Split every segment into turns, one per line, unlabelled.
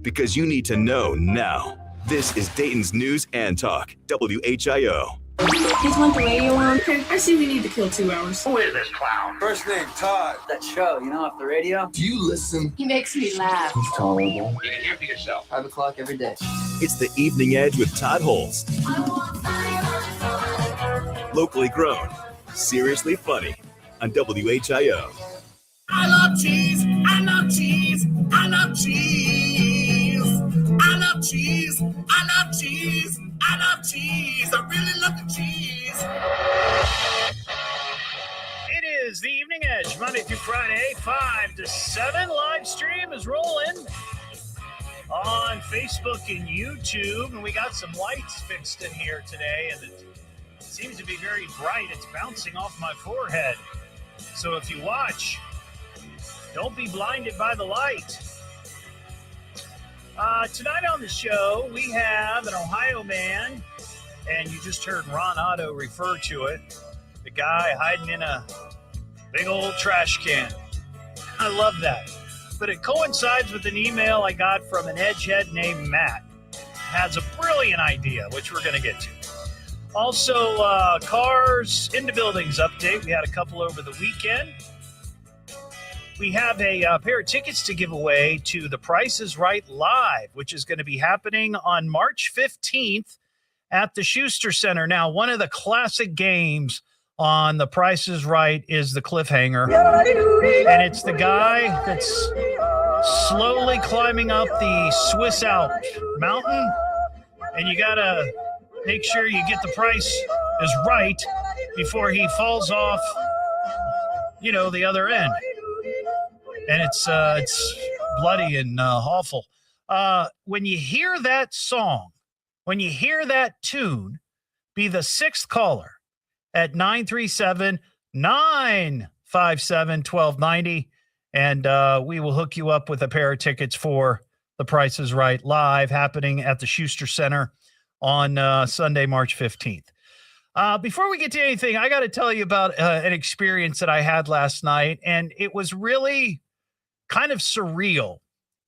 because you need to know now. This is Dayton's News and Talk, WHIO.
Just want the radio on. Okay, I see we need to kill 2 hours.
Who is this clown?
First name, Todd.
That show, off the radio.
Do you listen?
He makes me laugh.
He's tolerable.
You can hear for yourself.
5 o'clock every day.
It's the Evening Edge with Todd Hollst. Locally grown, seriously funny on WHIO.
I love cheese. I love cheese. I love cheese. I love cheese. I love cheese. I love cheese. I really love the cheese.
It is the Evening Edge, Monday through Friday, 5 to 7. Live stream is rolling on Facebook and YouTube. And we got some lights fixed in here today. And it seems to be very bright. It's bouncing off my forehead. So if you watch, don't be blinded by the light. Tonight on the show, we have an Ohio man, and you just heard Ron Otto refer to it, the guy hiding in a big old trash can. I love that. But it coincides with an email I got from an edgehead named Matt. Has a brilliant idea, which we're going to get to. Also, cars into buildings update. We had a couple over the weekend. We have a pair of tickets to give away to The Price is Right Live, which is going to be happening on March 15th at the Schuster Center. Now, one of the classic games on The Price is Right is the cliffhanger. And it's the guy that's slowly climbing up the Swiss Alps mountain. And you got to make sure you get the price is right before he falls off, the other end. And it's bloody and awful. When you hear that song, when you hear that tune, be the sixth caller at 937-957-1290, and we will hook you up with a pair of tickets for The Price is Right Live, happening at the Schuster Center on Sunday, March 15th. Before we get to anything, I got to tell you about an experience that I had last night, and it was really kind of surreal.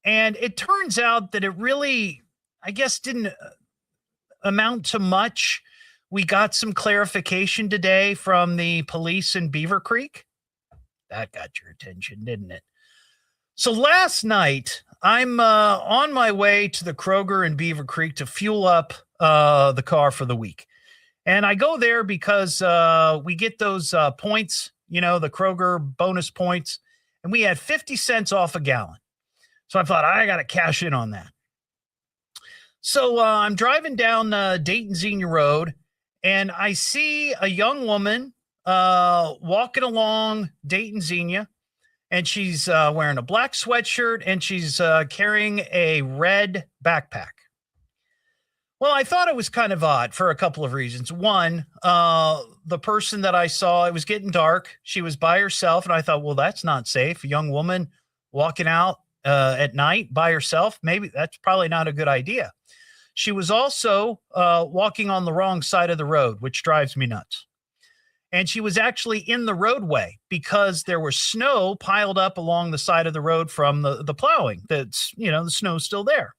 And it turns out that it really, I guess, didn't amount to much. We got some clarification today from the police in Beaver Creek. That got your attention, didn't it? So last night, I'm on my way to the Kroger in Beaver Creek to fuel up the car for the week. And I go there because we get those points, the Kroger bonus points. And we had 50 cents off a gallon. So I thought, I got to cash in on that. So I'm driving down Dayton Xenia Road, and I see a young woman walking along Dayton Xenia, and she's wearing a black sweatshirt, and she's carrying a red backpack. Well, I thought it was kind of odd for a couple of reasons. One, the person that I saw, it was getting dark. She was by herself, and I thought, well, that's not safe. A young woman walking out at night by herself, maybe that's probably not a good idea. She was also walking on the wrong side of the road, which drives me nuts. And she was actually in the roadway because there was snow piled up along the side of the road from the plowing. That's, the snow's still there.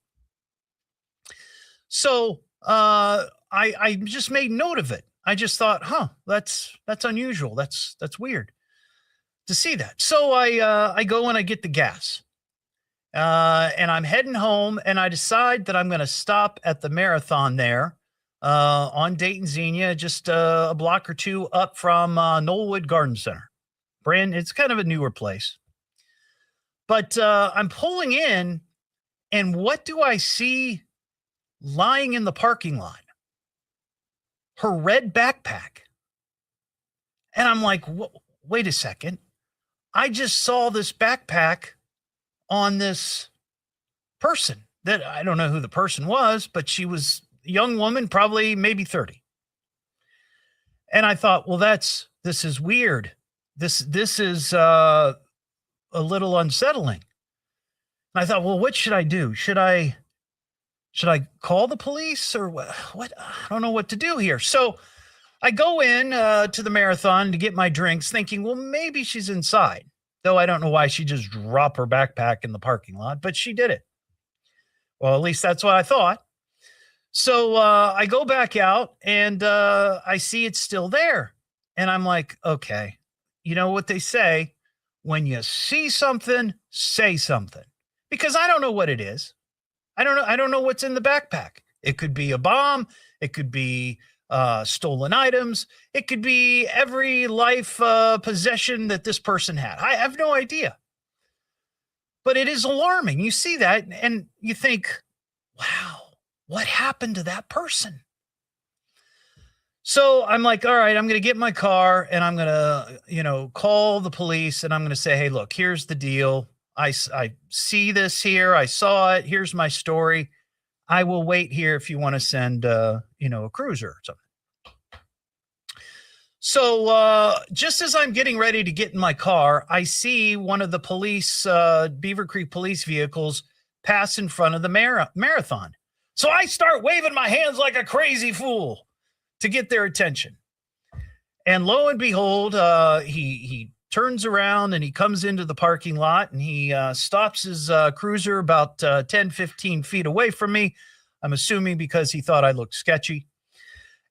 So I just made note of it. I just thought, that's unusual. That's weird to see that. So I go and I get the gas, and I'm heading home, and I decide that I'm going to stop at the Marathon there on Dayton Xenia, just a block or two up from Knollwood Garden Center. It's kind of a newer place. But I'm pulling in, and what do I see lying in the parking lot? Her red backpack. And I'm like, wait a second. I just saw this backpack on this person that I don't know who the person was, but she was a young woman, probably maybe 30. And I thought, well, this is weird. This is a little unsettling. And I thought, well, what should I do? Should I call the police or what? I don't know what to do here. So I go in to the Marathon to get my drinks thinking, well, maybe she's inside, though I don't know why she just dropped her backpack in the parking lot, but she did it. Well, at least that's what I thought. So I go back out and I see it's still there. And I'm like, okay, you know what they say? When you see something, say something. Because I don't know what it is. I don't know what's in the backpack. It could be a bomb. It could be stolen items. It could be every life possession that this person had. I have no idea. But it is alarming. You see that and you think, wow, what happened to that person? So I'm like, all right, I'm going to get in my car and I'm going to, call the police and I'm going to say, hey, look, here's the deal. I see this here. I saw it. Here's my story. I will wait here if you want to send, a cruiser or something. So just as I'm getting ready to get in my car, I see one of the police, Beaver Creek police vehicles pass in front of the marathon. So I start waving my hands like a crazy fool to get their attention. And lo and behold, he turns around and he comes into the parking lot and he stops his cruiser about 10, 15 feet away from me. I'm assuming because he thought I looked sketchy.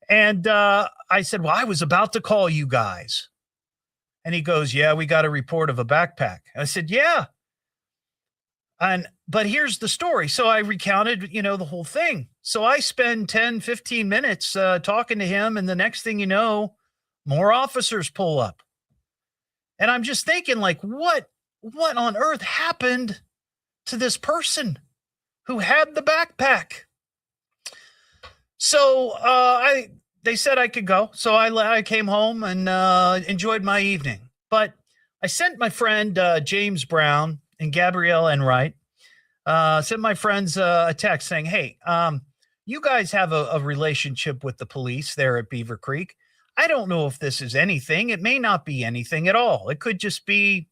And I said, well, I was about to call you guys. And he goes, yeah, we got a report of a backpack. I said, yeah. But here's the story. So I recounted, the whole thing. So I spend 10, 15 minutes talking to him. And the next thing you know, more officers pull up. And I'm just thinking, like, what on earth happened to this person who had the backpack? So they said I could go. So I came home and enjoyed my evening. But I sent my friend James Brown and Gabrielle Enright, sent my friends a text saying, hey, you guys have a relationship with the police there at Beaver Creek. I don't know if this is anything. It may not be anything at all. It could just be,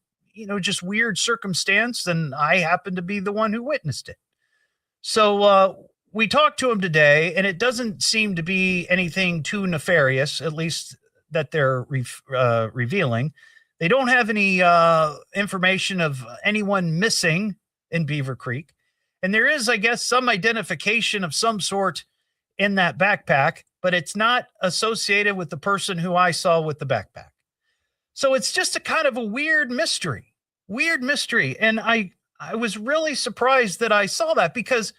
just weird circumstance. And I happen to be the one who witnessed it. So we talked to him today, and it doesn't seem to be anything too nefarious, at least that they're revealing. They don't have any information of anyone missing in Beaver Creek. And there is, I guess, some identification of some sort in that backpack, but it's not associated with the person who I saw with the backpack. So it's just a kind of a weird mystery. And I was really surprised that I saw that because,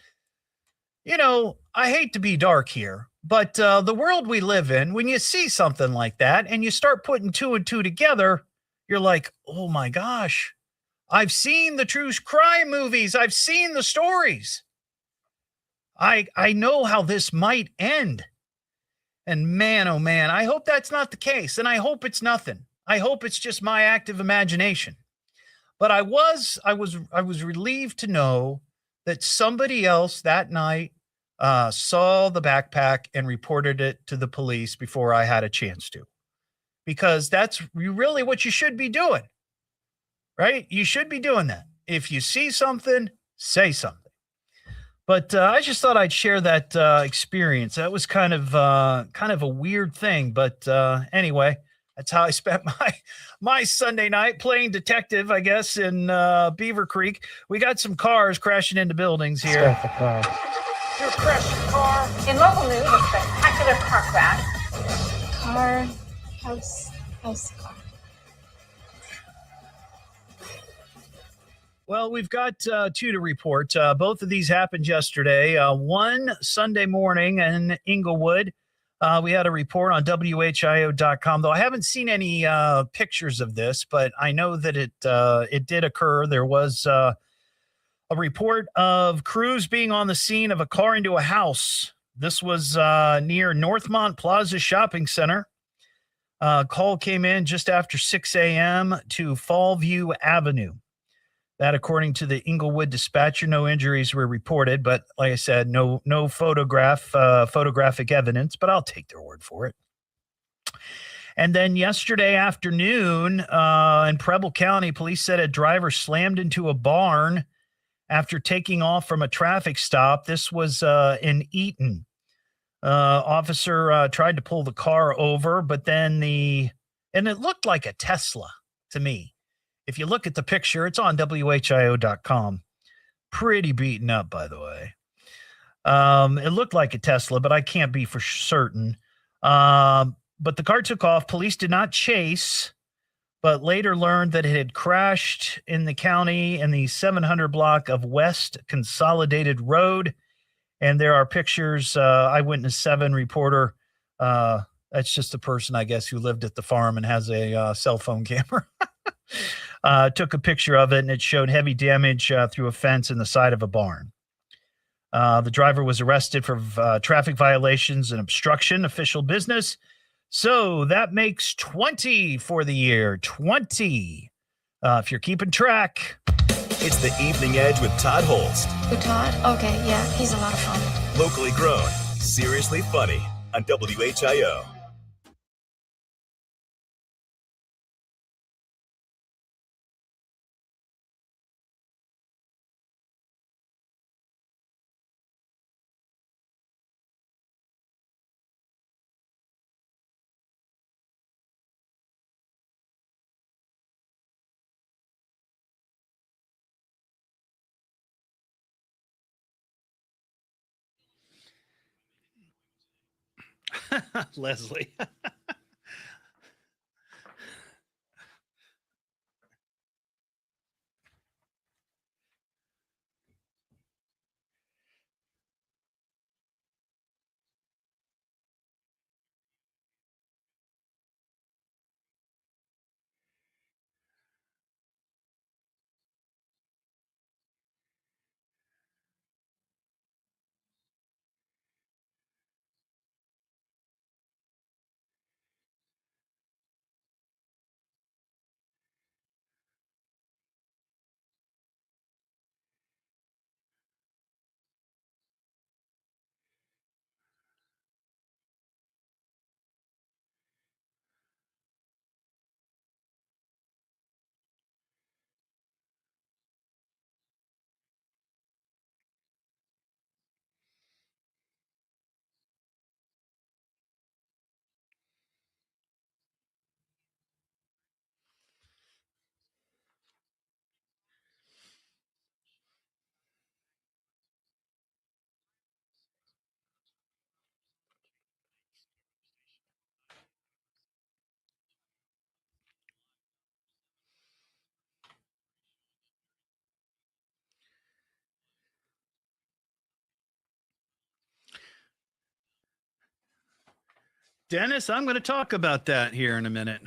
I hate to be dark here, but the world we live in, when you see something like that and you start putting two and two together, you're like, oh my gosh, I've seen the true crime movies. I've seen the stories. I know how this might end. And man, oh man, I hope that's not the case. And I hope it's nothing. I hope it's just my active imagination. But I was relieved to know that somebody else that night saw the backpack and reported it to the police before I had a chance to. Because that's really what you should be doing, right? You should be doing that. If you see something, say something. But I just thought I'd share that experience. That was kind of a weird thing. But anyway, that's how I spent my Sunday night playing detective, I guess, in Beaver Creek. We got some cars crashing into buildings here.
Your crashed car. In local news, a spectacular car crash.
House car.
Well, we've got two to report. Both of these happened yesterday. One Sunday morning in Inglewood. We had a report on WHIO.com, though I haven't seen any pictures of this, but I know that it did occur. There was a report of crews being on the scene of a car into a house. This was near Northmont Plaza Shopping Center. Call came in just after 6 a.m. to Fallview Avenue. That, according to the Inglewood Dispatcher, no injuries were reported, but like I said, no photographic evidence, but I'll take their word for it. And then yesterday afternoon in Preble County, police said a driver slammed into a barn after taking off from a traffic stop. This was in Eaton. Officer tried to pull the car over, but then and it looked like a Tesla to me. If you look at the picture, it's on WHIO.com. Pretty beaten up, by the way. It looked like a Tesla, but I can't be for certain. But the car took off. Police did not chase, but later learned that it had crashed in the county in the 700 block of West Consolidated Road. And there are pictures. Eyewitness 7 reporter. That's just a person, I guess, who lived at the farm and has a cell phone camera. Took a picture of it, and it showed heavy damage through a fence in the side of a barn. The driver was arrested for traffic violations and obstruction, official business. So that makes 20 for the year. 20. If you're keeping track.
It's the Evening Edge with Todd Hollst.
Who, Todd? Okay, yeah, he's a lot of fun.
Locally grown, seriously funny on WHIO.
Leslie. Dennis, I'm going to talk about that here in a minute.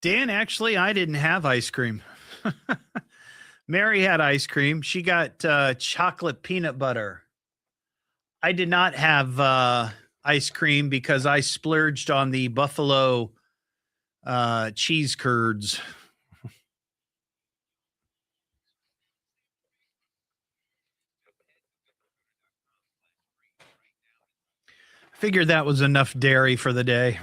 Dan, actually, I didn't have ice cream. Mary had ice cream. She got chocolate peanut butter. I did not have ice cream because I splurged on the buffalo cheese curds. Figured that was enough dairy for the day.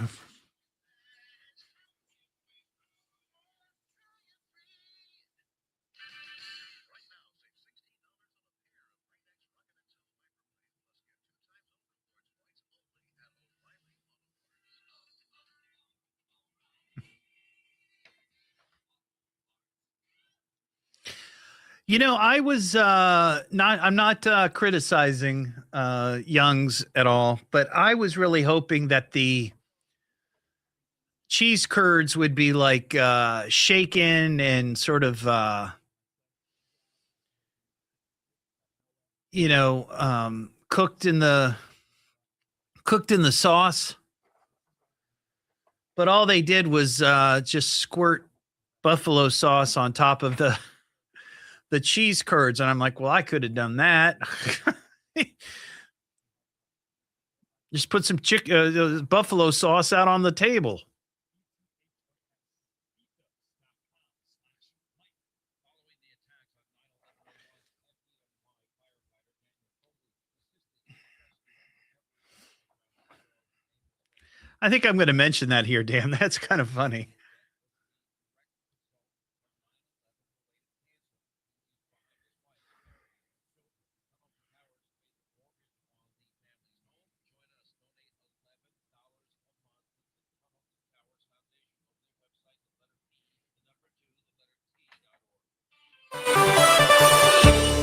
I was I'm not criticizing Young's at all, but I was really hoping that the cheese curds would be like shaken and sort of cooked in the sauce. But all they did was just squirt buffalo sauce on top of the cheese curds. And I'm like, well, I could have done that. Just put some buffalo sauce out on the table. I think I'm going to mention that here, Dan. That's kind of funny.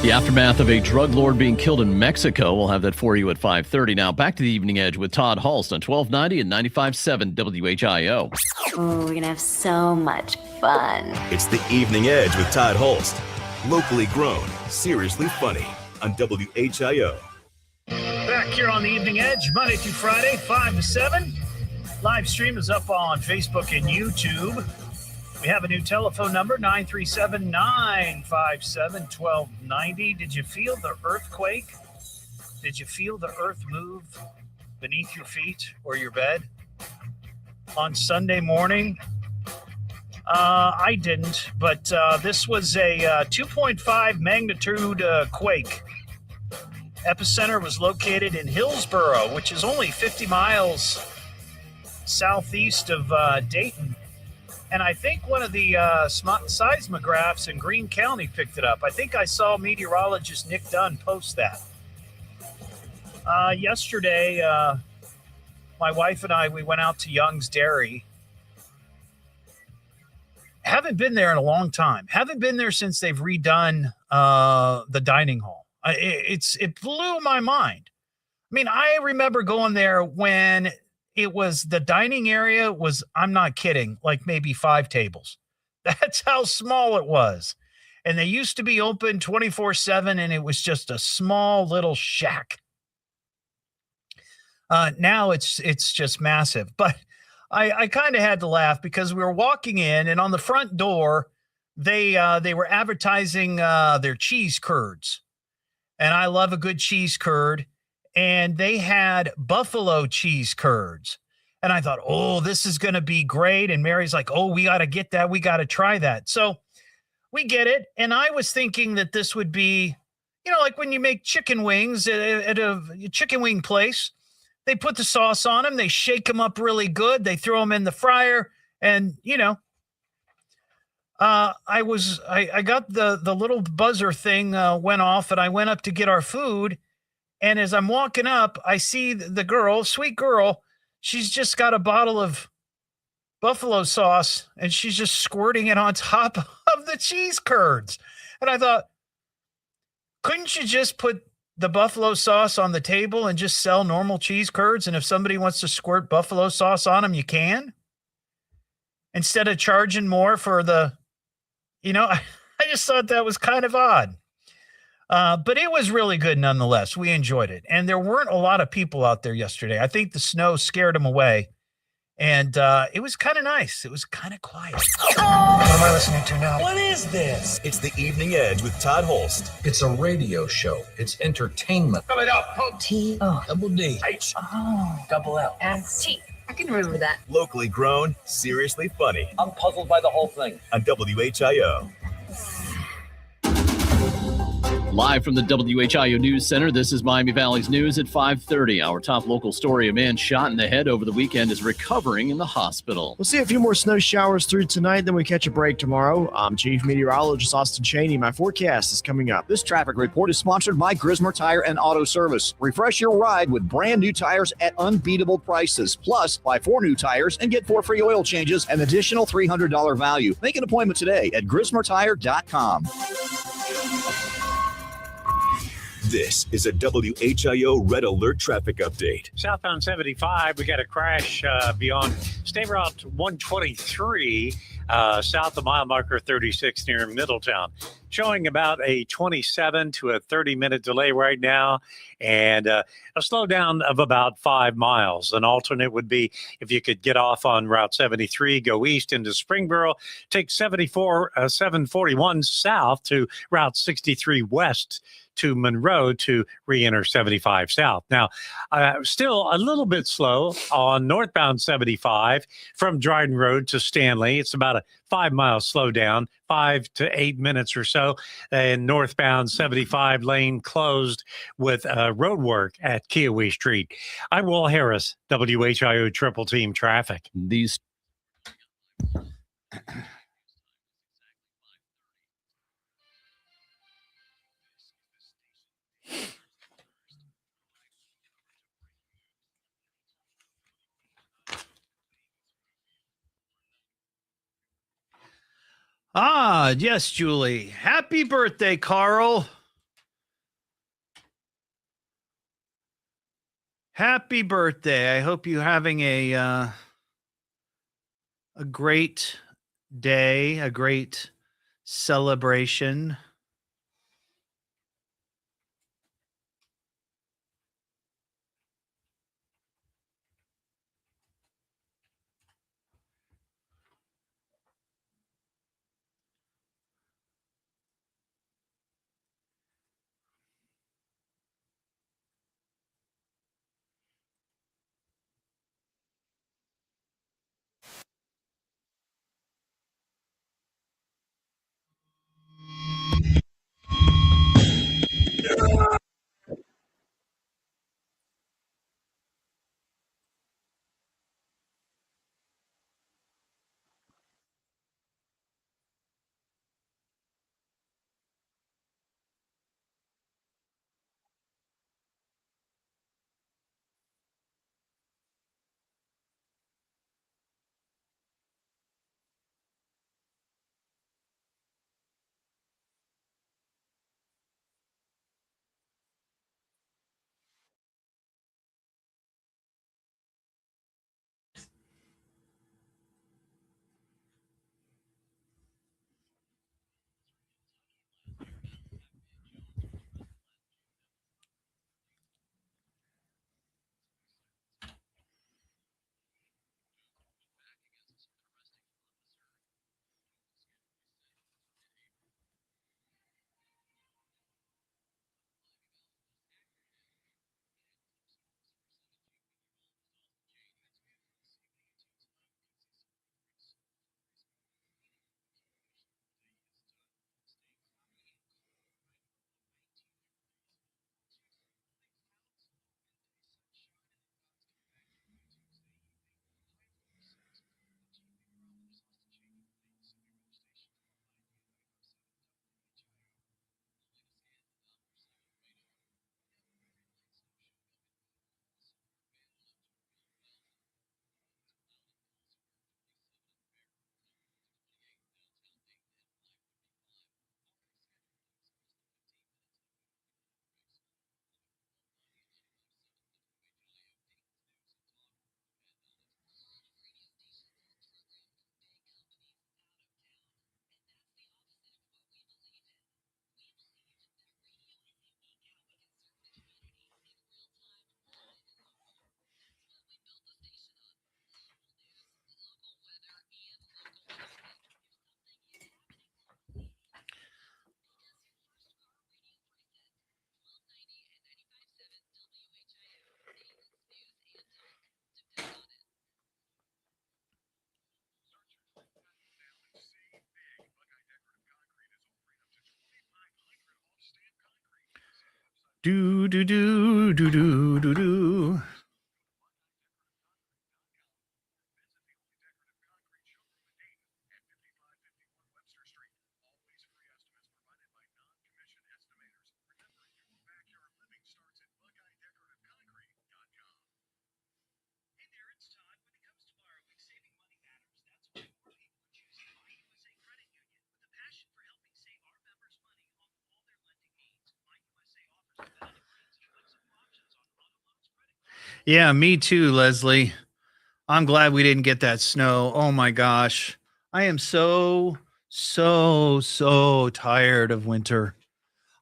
The aftermath of a drug lord being killed in Mexico. We'll have that for you at 5:30. Now, back to the Evening Edge with Todd Hollst on 1290 and 95.7 WHIO.
Ooh, we're going to have so much fun.
It's the Evening Edge with Todd Hollst. Locally grown, seriously funny on WHIO.
Back here on the Evening Edge, Monday through Friday, 5 to 7. Live stream is up on Facebook and YouTube. We have a new telephone number, 937-957-1290. Did you feel the earthquake? Did you feel the earth move beneath your feet or your bed on Sunday morning? I didn't, but this was a 2.5 magnitude quake. Epicenter was located in Hillsboro, which is only 50 miles southeast of Dayton. And I think one of the seismographs in Greene County picked it up. I think I saw meteorologist Nick Dunn post that. Yesterday, my wife and I, we went out to Young's Dairy. Haven't been there in a long time. Haven't been there since they've redone the dining hall. It blew my mind. I mean, I remember going there when it was the dining area was, I'm not kidding, like maybe 5 tables. That's how small it was. And they used to be open 24/7, and it was just a small little shack. Now it's just massive. But I kind of had to laugh because we were walking in, and on the front door, they were advertising their cheese curds. And I love a good cheese curd. And they had buffalo cheese curds. And I thought, oh, this is going to be great. And Mary's like, oh, we got to get that. We got to try that. So we get it. And I was thinking that this would be, like when you make chicken wings at a chicken wing place, they put the sauce on them. They shake them up really good. They throw them in the fryer. And, I got the little buzzer thing went off, and I went up to get our food. And as I'm walking up, I see the girl, sweet girl. She's just got a bottle of buffalo sauce, and she's just squirting it on top of the cheese curds. And I thought, couldn't you just put the buffalo sauce on the table and just sell normal cheese curds? And if somebody wants to squirt buffalo sauce on them, you can? Instead of charging more for the, I just thought that was kind of odd. But it was really good nonetheless. We enjoyed it. And there weren't a lot of people out there yesterday. I think the snow scared them away. And it was kind of nice. It was kind of quiet.
What am I listening to now?
What is this? It's the Evening Edge with Todd Hollst.
It's a radio show. It's entertainment.
Spell it out.
Double D.
H.
Double L.
T. I can remember that.
Locally grown, seriously funny.
I'm puzzled by the whole thing.
On WHIO.
Live from the WHIO News Center, this is Miami Valley's News at 5:30. Our top local story, a man shot in the head over the weekend is recovering in the hospital.
We'll see a few more snow showers through tonight, then we catch a break tomorrow. I'm Chief Meteorologist Austin Cheney. My forecast is coming up.
This traffic report is sponsored by Grismer Tire and Auto Service. Refresh your ride with brand new tires at unbeatable prices. Plus, buy 4 new tires and get 4 free oil changes, an additional $300 value. Make an appointment today at GrismerTire.com.
This is a WHIO Red Alert traffic update.
Southbound 75, we got a crash beyond State Route 123, south of mile marker 36 near Middletown. Showing about a 27 to a 30-minute delay right now, and a slowdown of about 5 miles. An alternate would be if you could get off on Route 73, go east into Springboro, take 741 south to Route 63 west to Monroe to re-enter 75 south. Now, still a little bit slow on northbound 75 from Dryden Road to Stanley. It's about a 5-mile slowdown, 5 to 8 minutes or so. And northbound 75 lane closed with road work at Kiowee Street. I'm Will Harris, WHIO Triple Team Traffic.
These
Yes, Julie. Happy birthday, Carl. Happy birthday. I hope you're having a great day, a great celebration. Do, do, do, do, do, do, do. Yeah, me too, Leslie. I'm glad we didn't get that snow. Oh my gosh. I am so tired of winter.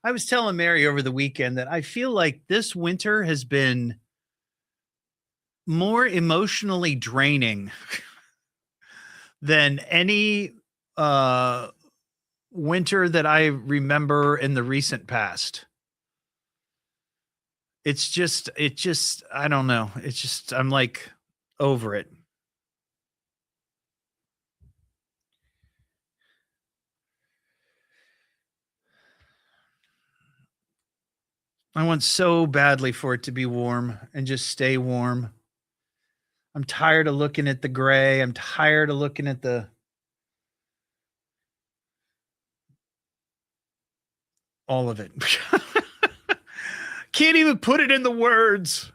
I was telling Mary over the weekend that I feel like this winter has been more emotionally draining than any winter that I remember in the recent past. It just, I don't know. It's just, I'm like over it. I want so badly for it to be warm and just stay warm. I'm tired of looking at the gray. I'm tired of looking at all of it. Can't even put it in the words.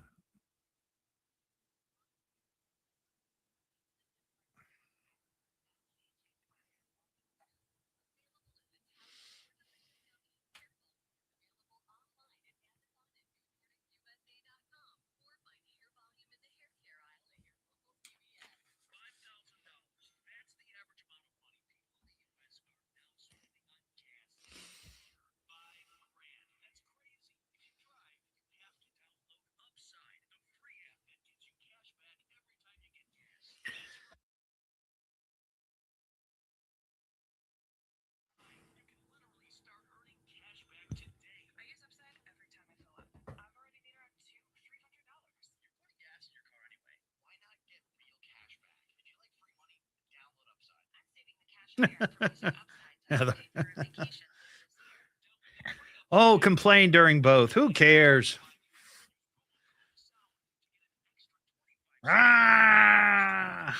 Oh, complain during both. Who cares? Ah!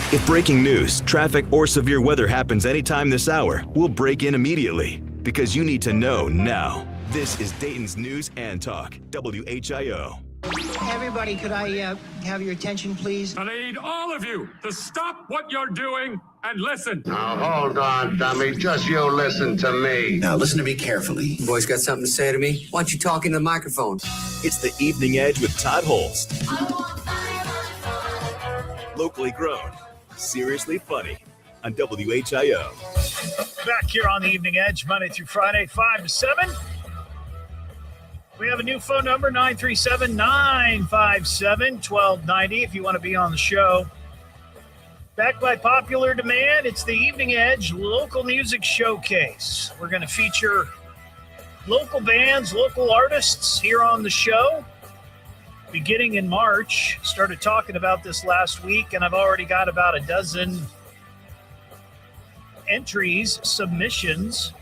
If breaking news, traffic, or severe weather happens anytime this hour, we'll break in immediately because you need to know now. This is Dayton's News and Talk, WHIO.
Everybody, could I have your attention, please?
I need all of you to stop what you're doing and listen.
Now, hold on, dummy. Just you listen to me.
Now, listen to me carefully. You boys got something to say to me? Why don't you talk into the microphone?
It's the Evening Edge with Todd Hollst. Locally grown, seriously funny on WHIO.
Back here on the Evening Edge, Monday through Friday, 5 to 7. We have a new phone number, 937-957-1290, if you want to be on the show. Back by popular demand, it's the Evening Edge Local Music Showcase. We're going to feature local bands, local artists here on the show. Beginning in March, started talking about this last week, and I've already got about a dozen entries, submissions.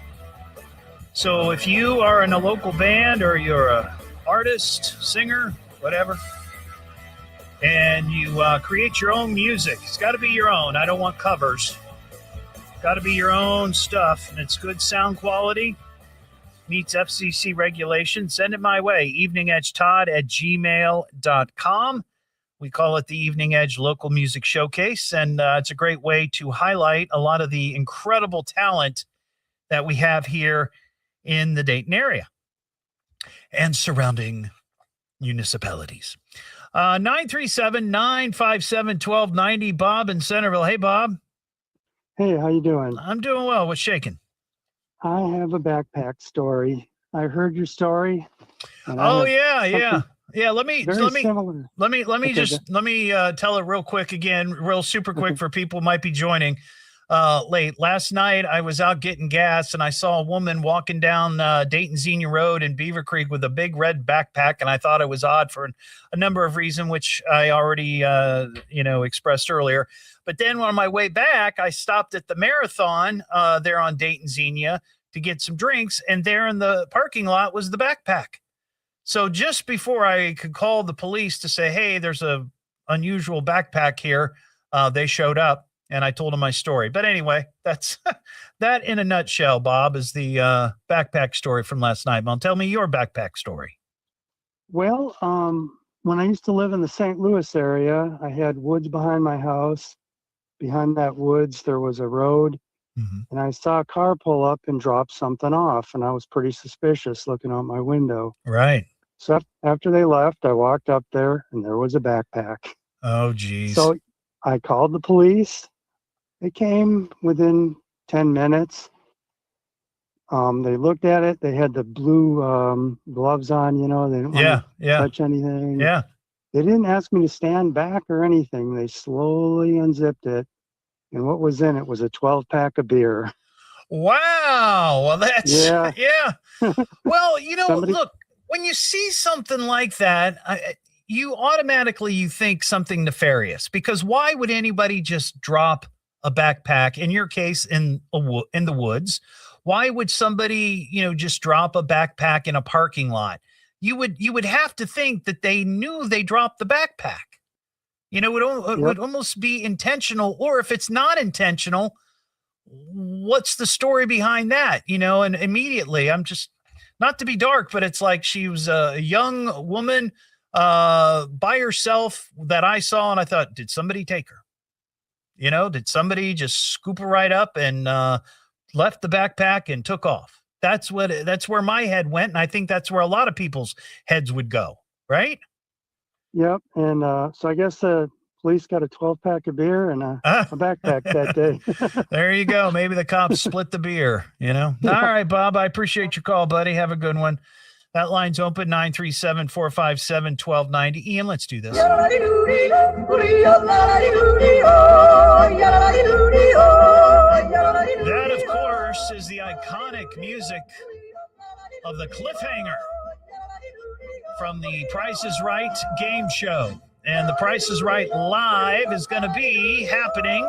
So if you are in a local band or you're an artist, singer, whatever, and you create your own music, it's got to be your own. I don't want covers. Got to be your own stuff, and it's good sound quality, meets FCC regulation. Send it my way, eveningedgetodd@gmail.com. We call it the Evening Edge Local Music Showcase, and it's a great way to highlight a lot of the incredible talent that we have here in the Dayton area and surrounding municipalities. 937-957-1290, Bob in Centerville. Hey, Bob.
Hey, how you doing?
I'm doing well. What's shaking?
I have a backpack story. I heard your story.
Oh, yeah. Let me
similar.
tell it real quick again, real super quick for people who might be joining. late. Last night, I was out getting gas, and I saw a woman walking down Dayton Xenia Road in Beaver Creek with a big red backpack, and I thought it was odd for a number of reasons, which I already, expressed earlier. But then on my way back, I stopped at the Marathon there on Dayton Xenia to get some drinks, and there in the parking lot was the backpack. So just before I could call the police to say, hey, there's a unusual backpack here, they showed up, and I told them my story. But anyway, that's that in a nutshell, Bob, is the backpack story from last night. Mom, tell me your backpack story.
Well, when I used to live in the St. Louis area, I had woods behind my house. Behind that woods, there was a road, and I saw a car pull up and drop something off, and I was pretty suspicious looking out my window.
Right.
So after they left, I walked up there, and there was a backpack.
Oh, geez.
So I called the police. They came within 10 minutes. They looked at it. They had the blue gloves on, They didn't want to touch anything.
Yeah.
They didn't ask me to stand back or anything. They slowly unzipped it. And what was in it was a 12-pack of beer.
Wow. Well, that's, yeah. Well,
Somebody-
look, when you see something like that, you automatically think something nefarious, because why would anybody just drop a backpack, in your case, in the woods? Why would somebody, just drop a backpack in a parking lot? You would have to think that they knew they dropped the backpack. It would almost be intentional, or if it's not intentional, what's the story behind that? And immediately I'm just, not to be dark, but it's like she was a young woman by herself that I saw, and I thought, did somebody take her? Did somebody just scoop her right up and left the backpack and took off? That's where my head went, and I think that's where a lot of people's heads would go, right?
Yep. And so I guess the police got a 12-pack of beer and a backpack that day.
There you go. Maybe the cops split the beer, All right, Bob, I appreciate your call, buddy. Have a good one. That line's open, 937-457-1290. Ian, let's do this. That, of course, is the iconic music of the cliffhanger from the Price is Right game show. And the Price is Right Live is going to be happening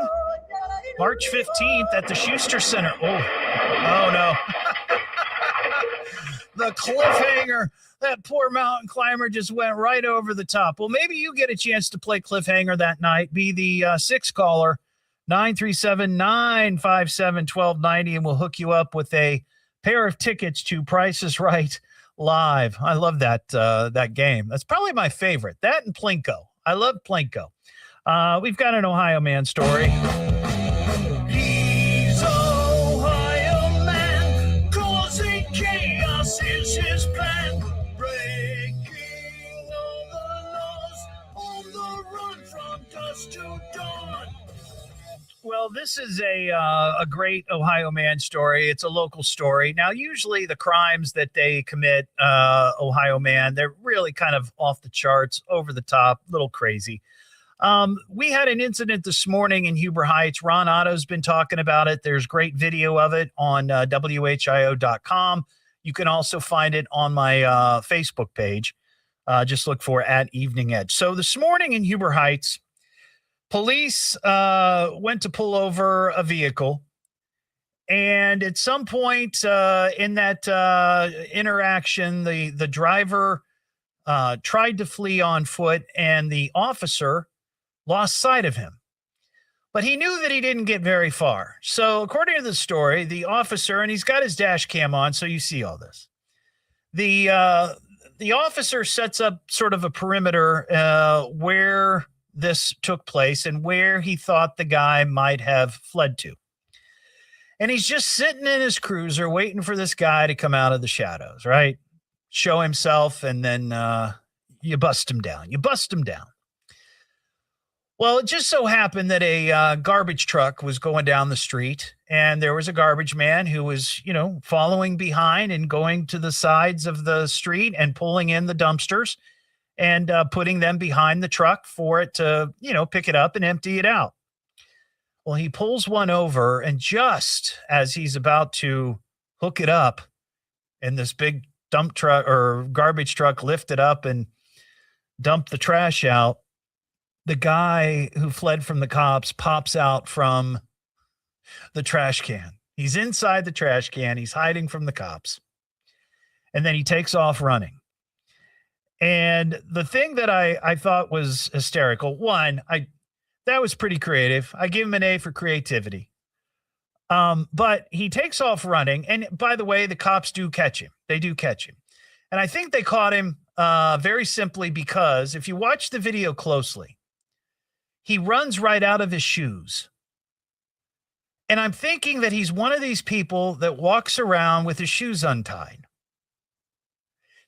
March 15th at the Schuster Center. Oh no. The cliffhanger. That poor mountain climber just went right over the top. Well, maybe you get a chance to play cliffhanger that night. Be the sixth caller, 937-957-1290, and we'll hook you up with a pair of tickets to Price is Right Live. I love that game. That's probably my favorite. That and Plinko. I love Plinko. We've got an Ohio man story. He's Ohio man, causing chaos is his plan. Breaking all the laws, on the run from dusk to dawn. Well, this is a great Ohio man story. It's a local story. Now, usually the crimes that they commit, Ohio man, they're really kind of off the charts, over the top, a little crazy. We had an incident this morning in Huber Heights. Ron Otto's been talking about it. There's great video of it on WHIO.com. You can also find it on my Facebook page. Just look for @Evening Edge. So this morning in Huber Heights, police went to pull over a vehicle, and at some point in that interaction, the driver tried to flee on foot, and the officer lost sight of him. But he knew that he didn't get very far. So according to the story, the officer, and he's got his dash cam on, so you see all this. The officer sets up sort of a perimeter where this took place and where he thought the guy might have fled to. And he's just sitting in his cruiser waiting for this guy to come out of the shadows, right? Show himself, and then you bust him down. Well, it just so happened that a garbage truck was going down the street, and there was a garbage man who was, following behind and going to the sides of the street and pulling in the dumpsters and putting them behind the truck for it to, pick it up and empty it out. Well, he pulls one over, and just as he's about to hook it up, and this big dump truck or garbage truck lift it up and dump the trash out, the guy who fled from the cops pops out from the trash can. He's inside the trash can. He's hiding from the cops. And then he takes off running. And the thing that I thought was hysterical, one, that was pretty creative. I give him an A for creativity. But he takes off running. And by the way, the cops do catch him. They do catch him. And I think they caught him very simply because if you watch the video closely, he runs right out of his shoes. And I'm thinking that he's one of these people that walks around with his shoes untied.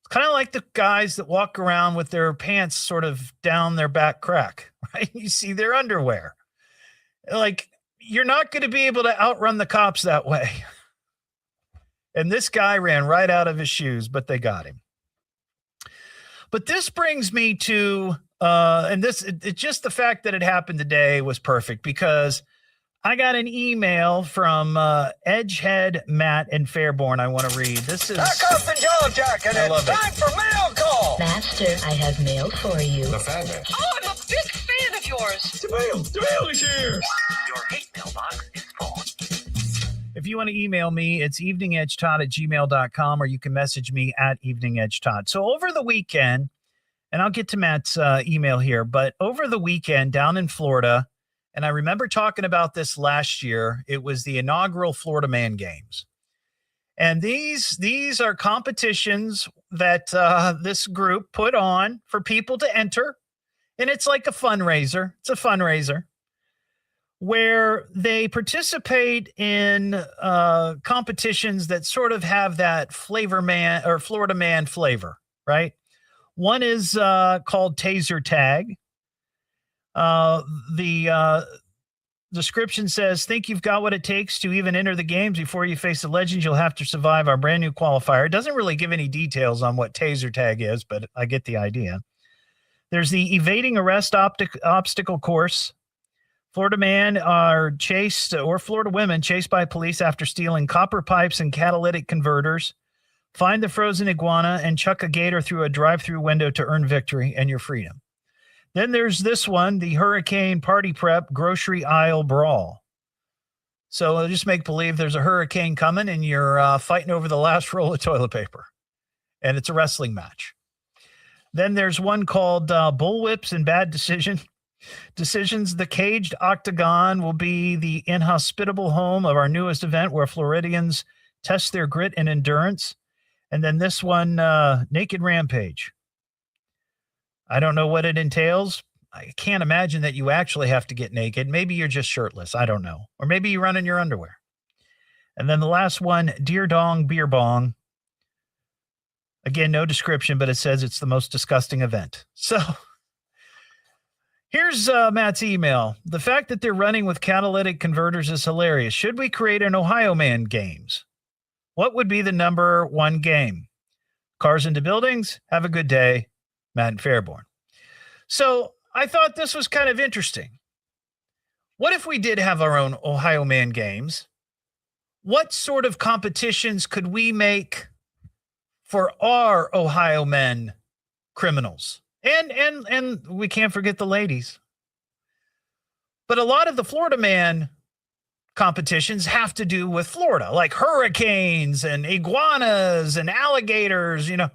It's kind of like the guys that walk around with their pants sort of down their back crack, right? You see their underwear. Like, you're not going to be able to outrun the cops that way. And this guy ran right out of his shoes, but they got him. But this brings me to, just the fact that it happened today was perfect because I got an email from Edgehead, Matt, and Fairborn I want to read. This is...
Back up the jaw jack, and it's time for mail call!
Master, I have mail for you.
The fan mail.
Oh, I'm a big fan of yours.
The mail is here!
Your hate mailbox is full.
If you want to email me, it's eveningedgetodd@gmail.com, or you can message me at eveningedgetodd. So over the weekend, and I'll get to Matt's email here, but over the weekend down in Florida, and I remember talking about this last year, it was the inaugural Florida Man Games. And these are competitions that this group put on for people to enter. And it's like a fundraiser. It's a fundraiser where they participate in competitions that sort of have that flavor man or Florida Man flavor, right? One is called Taser Tag. The description says, think you've got what it takes to even enter the games. Before you face the legends, you'll have to survive our brand new qualifier. It doesn't really give any details on what Taser Tag is, but I get the idea. There's the evading arrest obstacle course. Florida men are chased, or Florida women chased by police after stealing copper pipes and catalytic converters. Find the frozen iguana and chuck a gator through a drive-through window to earn victory and your freedom. Then there's this one, the Hurricane Party Prep Grocery Aisle Brawl. So just make believe there's a hurricane coming and you're fighting over the last roll of toilet paper. And it's a wrestling match. Then there's one called Bullwhips and Bad Decisions. The Caged Octagon will be the inhospitable home of our newest event where Floridians test their grit and endurance. And then this one, Naked Rampage. I don't know what it entails. I can't imagine that you actually have to get naked. Maybe you're just shirtless. I don't know. Or maybe you run in your underwear. And then the last one, Deer Dong Beer Bong. Again, no description, but it says it's the most disgusting event. So here's Matt's email. The fact that they're running with catalytic converters is hilarious. Should we create an Ohio Man Games? What would be the number one game? Cars into buildings? Have a good day. Matt and Fairborn. So I thought this was kind of interesting. What if we did have our own Ohio Man Games? What sort of competitions could we make for our Ohio men criminals? And we can't forget the ladies. But a lot of the Florida Man competitions have to do with Florida, like hurricanes and iguanas and alligators, you know.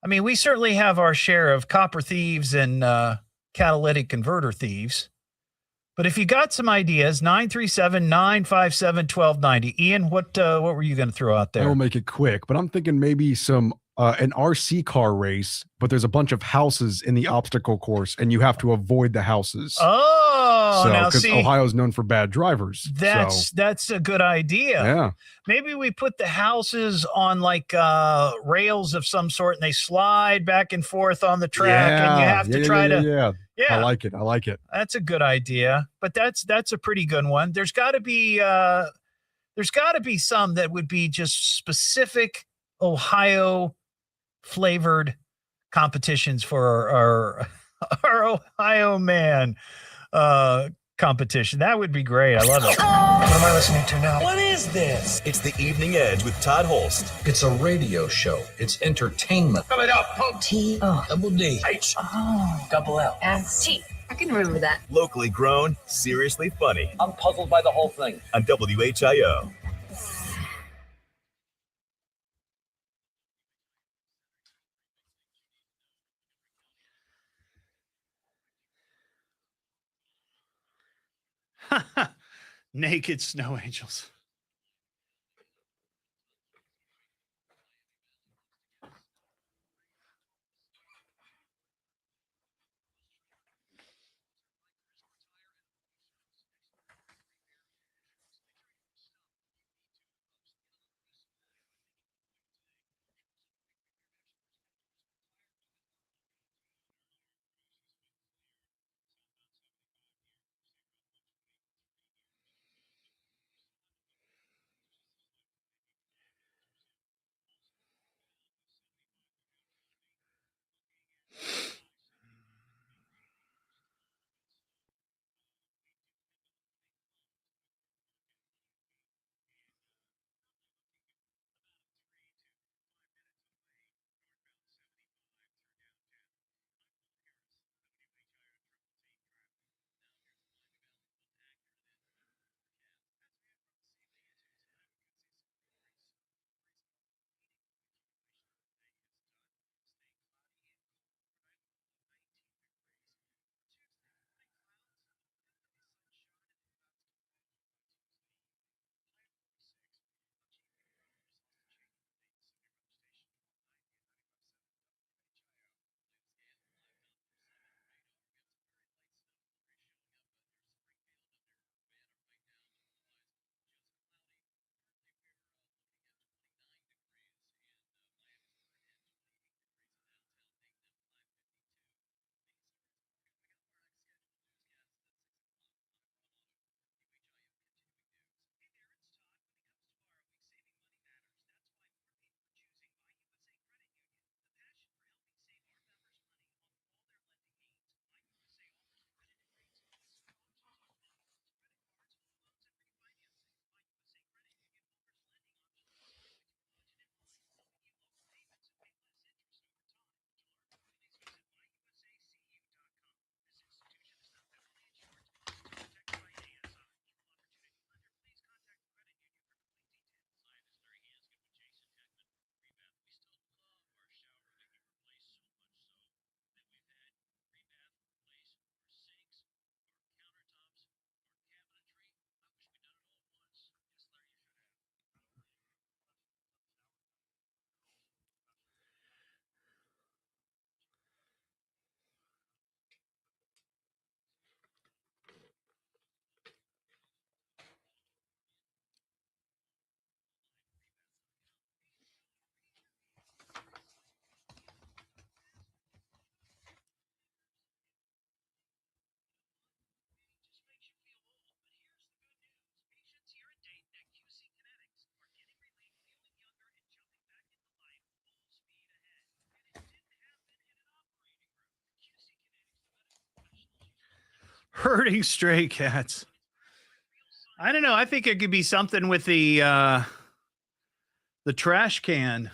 I mean, we certainly have our share of copper thieves and catalytic converter thieves. But if you got some ideas, 937-957-1290. Ian, what were you going to throw out there?
I will make it quick, but I'm thinking maybe some an RC car race, but there's a bunch of houses in the obstacle course, and you have to avoid the houses.
Oh,
so,
now
because
see,
Ohio's known for bad drivers.
That's a good idea.
Yeah.
Maybe we put the houses on like rails of some sort, and they slide back and forth on the track, and you have to try to. Yeah,
I like it.
That's a good idea, but that's a pretty good one. There's got to be some that would be just specific Ohio flavored competitions for our Ohio Man competition. That would be great. I love it.
What am I listening to now?
What is this?
It's the Evening Edge with Todd Hollst.
It's a radio show. It's entertainment.
Spell it out, punk.
Double D.
H.
Double L.
T. I can remember that.
Locally grown, seriously funny.
I'm puzzled by the whole thing.
On WHIO.
Naked snow angels. Herding stray cats. I don't know. I think it could be something with the trash can.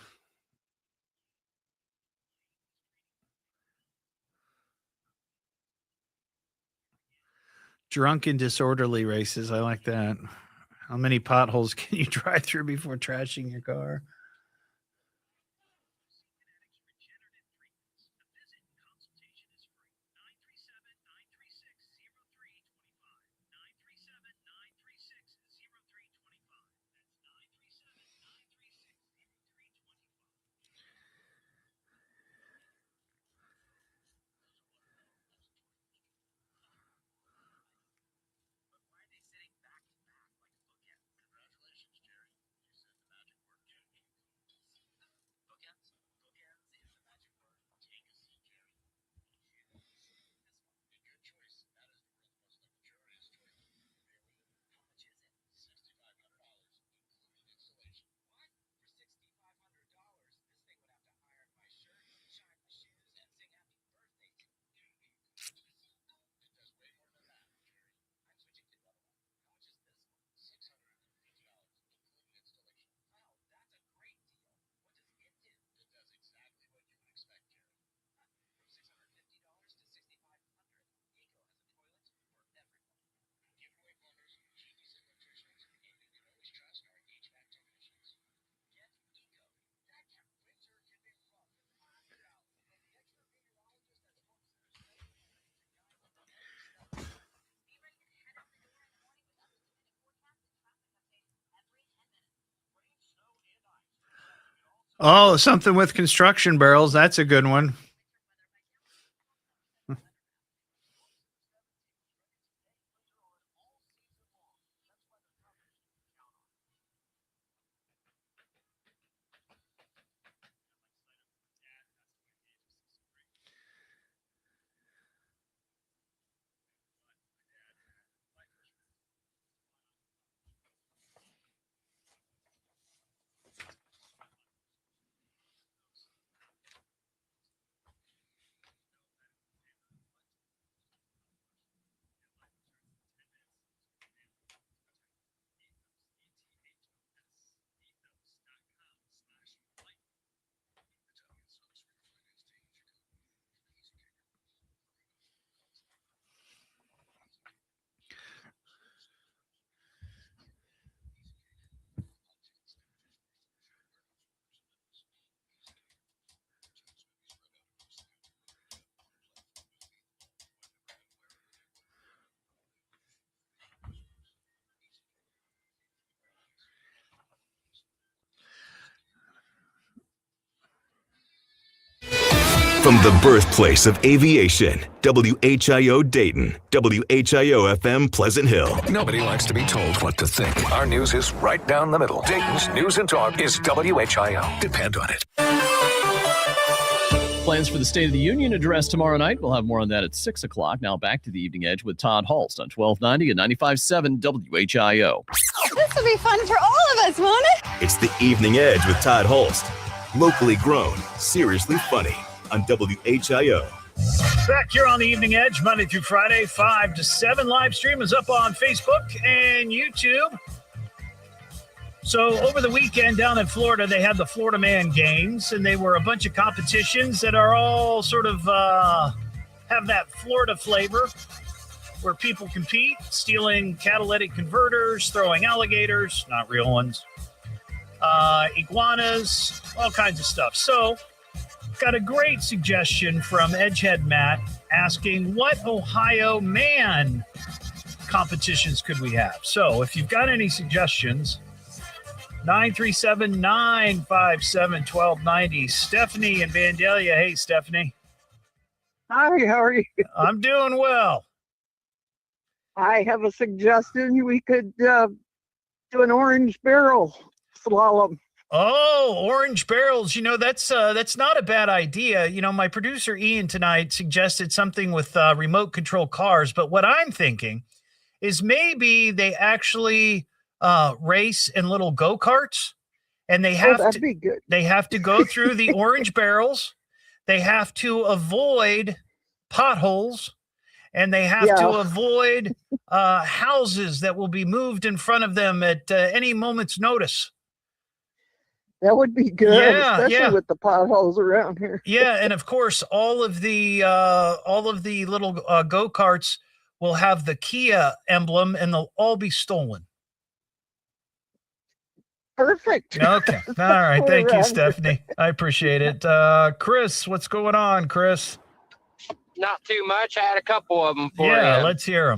Drunk and disorderly races. I like that. How many potholes can you drive through before trashing your car? Oh, something with construction barrels. That's a good one.
From the birthplace of aviation, WHIO Dayton, WHIO FM Pleasant Hill.
Nobody likes to be told what to think. Our news is right down the middle. Dayton's News and Talk is WHIO. Depend on it.
Plans for the State of the Union address tomorrow night. We'll have more on that at 6 o'clock. Now back to the Evening Edge with Todd Hollst on 1290 and 95.7 WHIO.
This will be fun for all of us, won't it?
It's the Evening Edge with Todd Hollst. Locally grown, seriously funny on WHIO.
Back here on the Evening Edge, Monday through Friday, 5 to 7. Live stream is up on Facebook and YouTube. So over the weekend down in Florida, they had the Florida Man Games, and they were a bunch of competitions that are all sort of have that Florida flavor where people compete, stealing catalytic converters, throwing alligators, not real ones, iguanas, all kinds of stuff. So got a great suggestion from Edgehead Matt asking what Ohio man competitions could we have? So if you've got any suggestions, 937-957-1290. Stephanie in Vandalia. Hey, Stephanie.
Hi, how are you?
I'm doing well.
I have a suggestion. We could do an orange barrel slalom.
Oh, orange barrels. You know, that's not a bad idea. You know, my producer Ian tonight suggested something with remote control cars. But what I'm thinking is maybe they actually race in little go-karts, and they have
that'd be good.
They have to go through the orange barrels. They have to avoid potholes, and they have to avoid houses that will be moved in front of them at any moment's notice.
That would be good,
Yeah,
especially with the potholes around here.
Yeah, and of course, all of the little go-karts will have the Kia emblem, and they'll all be stolen.
Perfect.
Okay. All right. Thank you, Stephanie. I appreciate it. Chris, what's going on, Chris?
Not too much. I had a couple of them for you.
Yeah, let's hear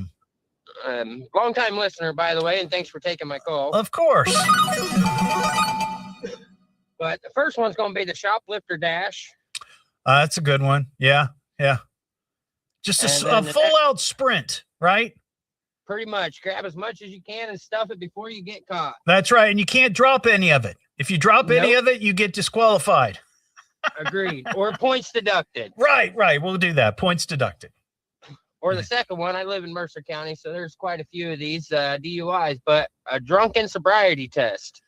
them.
Long-time listener, by the way, and thanks for taking my call.
Of course.
But the first one's going to be the shoplifter dash.
That's a good one. Yeah. Just a full-out sprint, right?
Pretty much. Grab as much as you can and stuff it before you get caught.
That's right. And you can't drop any of it. If you drop any of it, you get disqualified.
Agreed. Or points deducted.
Right. We'll do that. Points deducted.
Or the second one, I live in Mercer County, so there's quite a few of these DUIs, but a drunken sobriety test.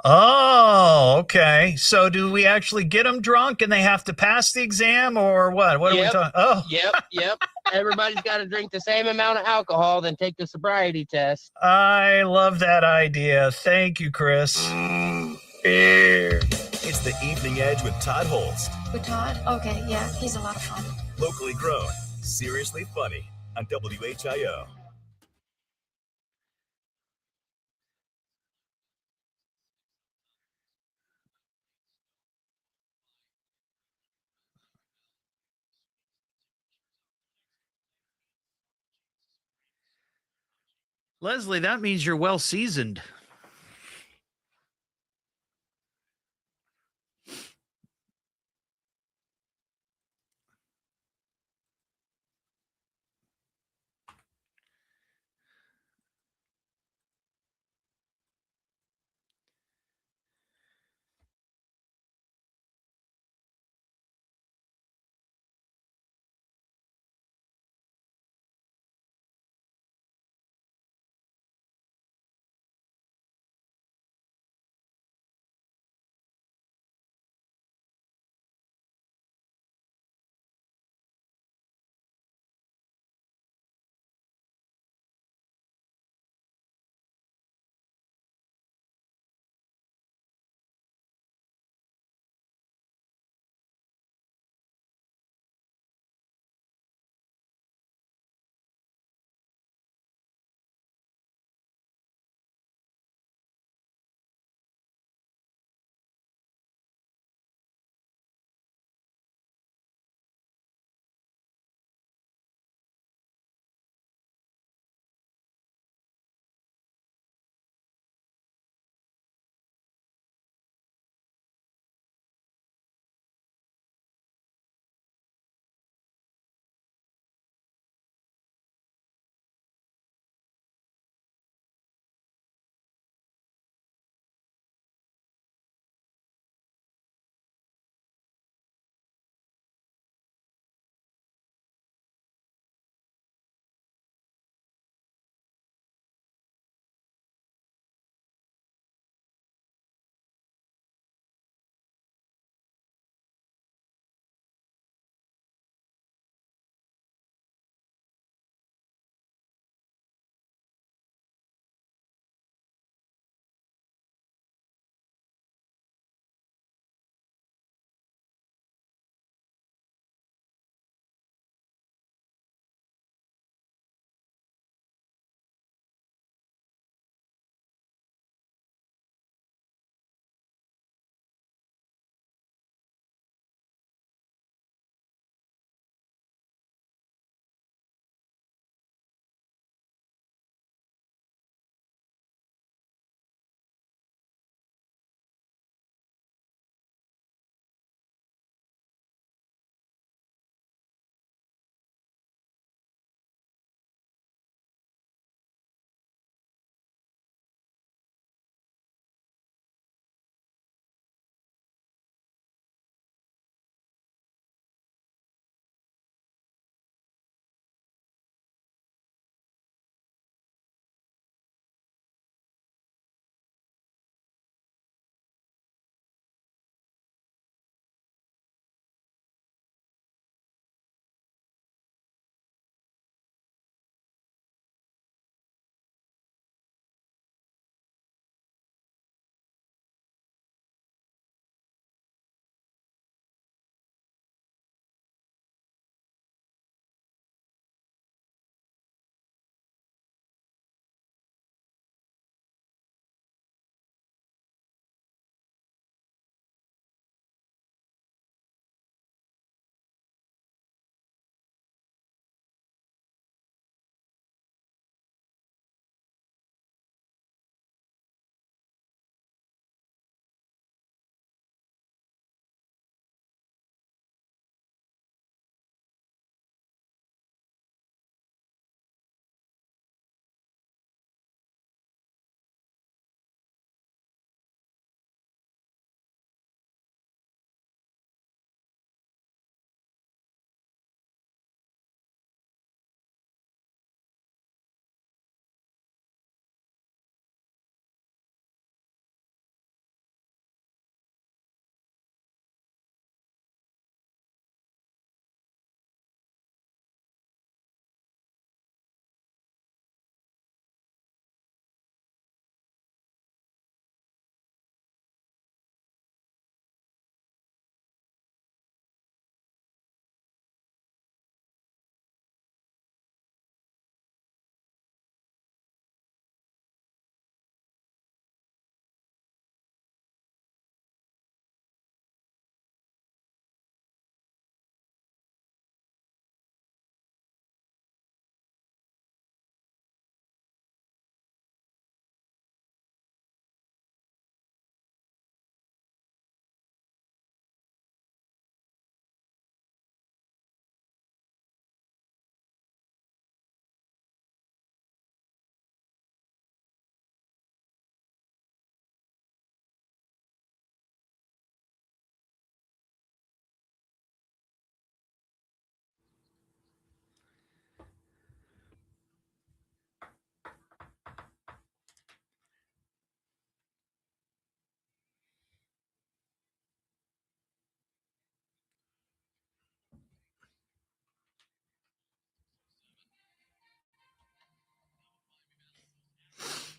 Oh, okay. So do we actually get them drunk and they have to pass the exam, or what? What are we talking? Oh,
Yep. Everybody's got to drink the same amount of alcohol, then take the sobriety test.
I love that idea. Thank you, Chris.
It's the Evening Edge with Todd Hollst.
With Todd? Okay, yeah, he's a lot of fun.
Locally grown, seriously funny on WHIO.
Leslie, that means you're well seasoned.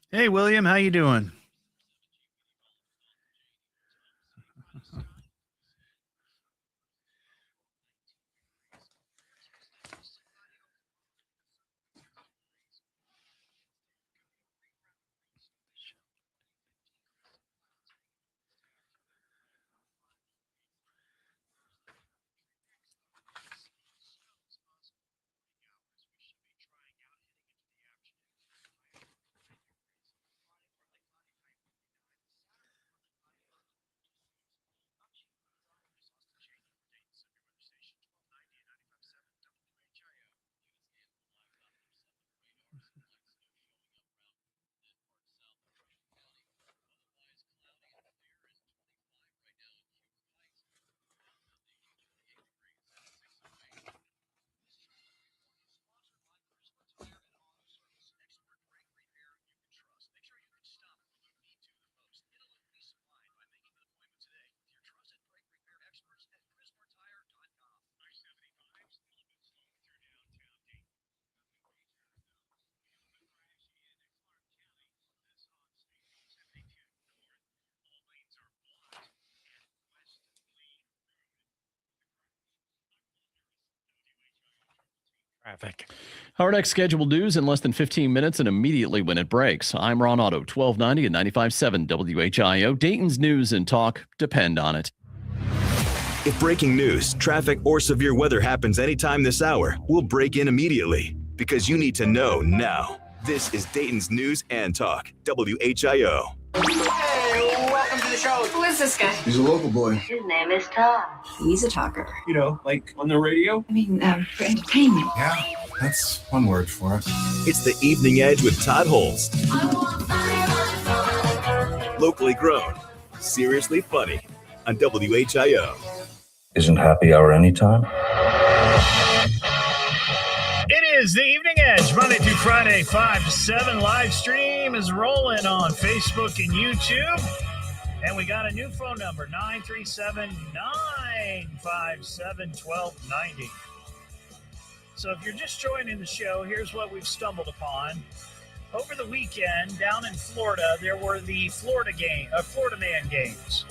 Hey, William, how you doing?
Traffic.
Our next scheduled news in less than 15 minutes and immediately when it breaks. I'm Ron Otto, 1290 and 95.7 WHIO. Dayton's news and talk depend on it.
If breaking news, traffic, or severe weather happens anytime this hour, we'll break in immediately because you need to know now. This is Dayton's News and Talk, WHIO.
Hey, welcome to the show. Who is this guy?
He's a local boy.
His name is Todd. He's a talker.
You know, like on the radio?
I mean, for entertainment.
Yeah, that's one word for it.
It's the Evening Edge with Todd Hollst. Locally grown, seriously funny on WHIO.
Isn't happy hour anytime?
It is the Evening Edge, Monday through Friday, 5 to 7. Live stream is rolling on Facebook and YouTube. And we got a new phone number, 937-957-1290. So if you're just joining the show, here's what we've stumbled upon. Over the weekend, down in Florida, there were the Florida Man games.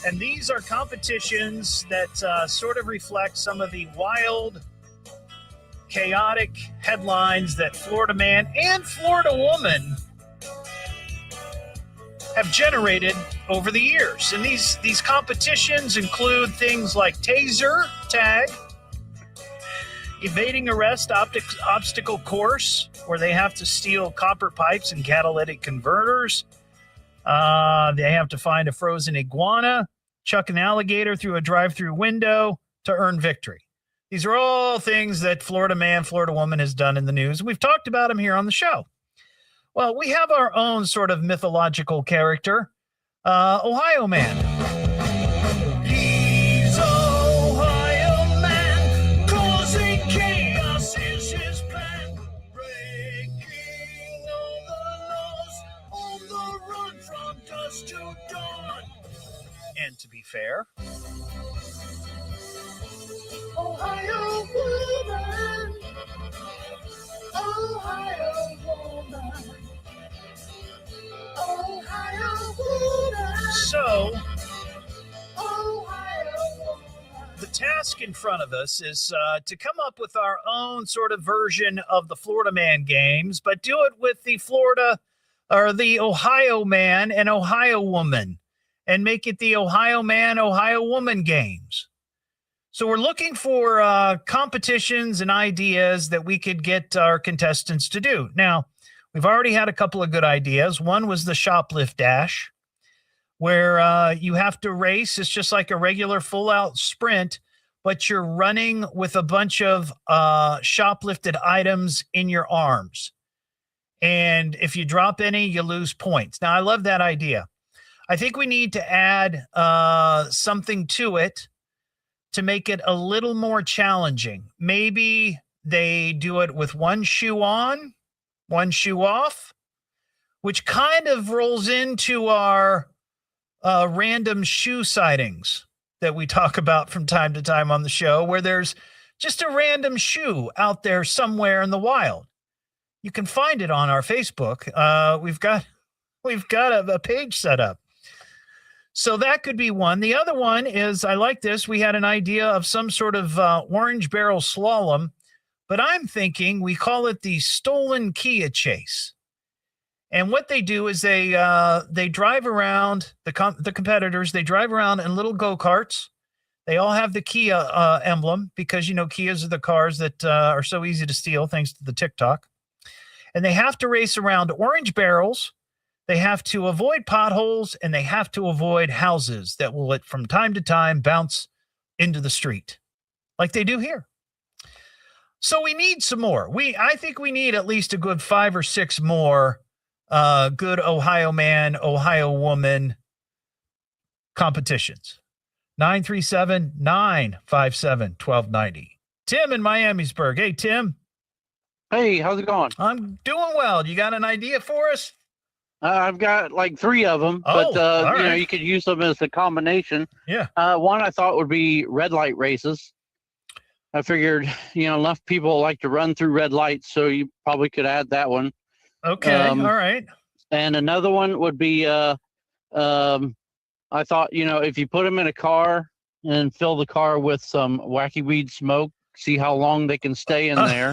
And these are competitions that sort of reflect some of the wild, chaotic headlines that Florida Man and Florida Woman have generated over the years. And these competitions include things like taser tag, evading arrest obstacle course, where they have to steal copper pipes and catalytic converters. They have to find a frozen iguana, chuck an alligator through a drive-through window to earn victory. These are all things that Florida Man, Florida Woman has done in the news. We've talked about them here on the show. Well, we have our own sort of mythological character, Ohio Man. He's Ohio Man, causing chaos is his plan, breaking all the laws, on the run from dusk to dawn. And to be fair,
Ohio woman, Ohio woman, Ohio woman.
So,
Ohio woman.
the task in front of us is to come up with our own sort of version of the Florida Man games, but do it with the Ohio Man and Ohio Woman, and make it the Ohio Man, Ohio Woman games. So we're looking for competitions and ideas that we could get our contestants to do. Now, we've already had a couple of good ideas. One was the shoplift dash, where you have to race. It's just like a regular full-out sprint, but you're running with a bunch of shoplifted items in your arms. And if you drop any, you lose points. Now, I love that idea. I think we need to add something to it to make it a little more challenging. Maybe they do it with one shoe on, one shoe off, which kind of rolls into our random shoe sightings that we talk about from time to time on the show, where there's just a random shoe out there somewhere in the wild. you can find it on our Facebook. We've got a page set up. So that could be one. The other one is, I like this. We had an idea of some sort of orange barrel slalom, but I'm thinking we call it the stolen Kia chase. And what they do is they drive around, the competitors, they drive around in little go-karts. They all have the Kia emblem because, Kias are the cars that are so easy to steal thanks to the TikTok. And they have to race around orange barrels. They have to avoid potholes, and they have to avoid houses that will, from time to time, bounce into the street like they do here. So we need some more. I think we need at least a good 5 or 6 more good Ohio man, Ohio woman competitions. 937-957-1290. Tim in Miamisburg. Hey, Tim.
Hey, how's it going?
I'm doing well. You got an idea for us?
I've got like 3 of them,
Oh,
but
all right.
you could use them as a combination.
Yeah.
One I thought would be red light races. I figured, enough people like to run through red lights, so you probably could add that one.
Okay. All right.
And another one would be, I thought, if you put them in a car and fill the car with some wacky weed smoke, see how long they can stay in there.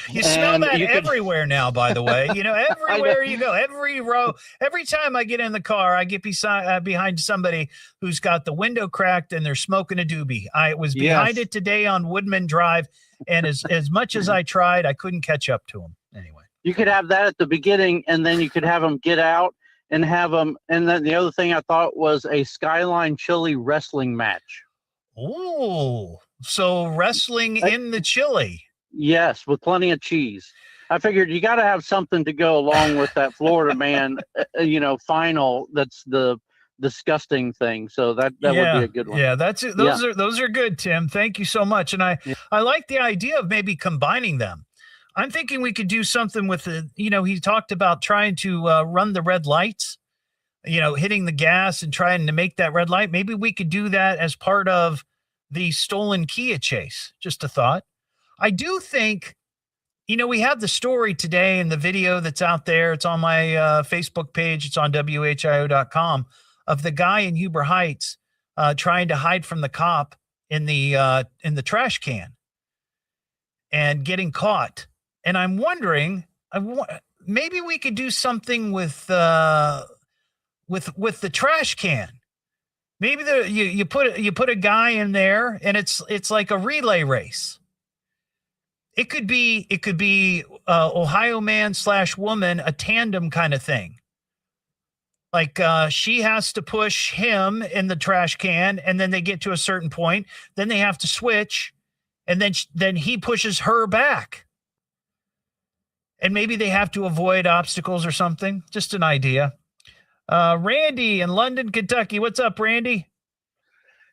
You smell that everywhere now, by the way. Everywhere you go, every row, every time I get in the car, I get behind somebody who's got the window cracked and they're smoking a doobie. I was behind it today on Woodman Drive, and as much as I tried, I couldn't catch up to them. Anyway,
you could have that at the beginning, and then you could have them get out and have them. And then the other thing I thought was a Skyline Chili wrestling match.
Ooh, so wrestling in the chili.
Yes, with plenty of cheese. I figured you got to have something to go along with that Florida man, final. That's the disgusting thing. So that would be a good one.
Yeah, that's it. Those are good, Tim. Thank you so much. And I like the idea of maybe combining them. I'm thinking we could do something with he talked about trying to run the red lights, hitting the gas and trying to make that red light. Maybe we could do that as part of the stolen Kia chase. Just a thought. I do think, we have the story today and the video that's out there. It's on my Facebook page. It's on WHIO.com of the guy in Huber Heights trying to hide from the cop in the trash can and getting caught. And I'm wondering, maybe we could do something with the trash can. Maybe you put a guy in there, and it's like a relay race. It could be Ohio man / woman, a tandem kind of thing. Like she has to push him in the trash can, and then they get to a certain point. Then they have to switch, and then he pushes her back. And maybe they have to avoid obstacles or something. Just an idea. Randy in London, Kentucky. What's up, Randy?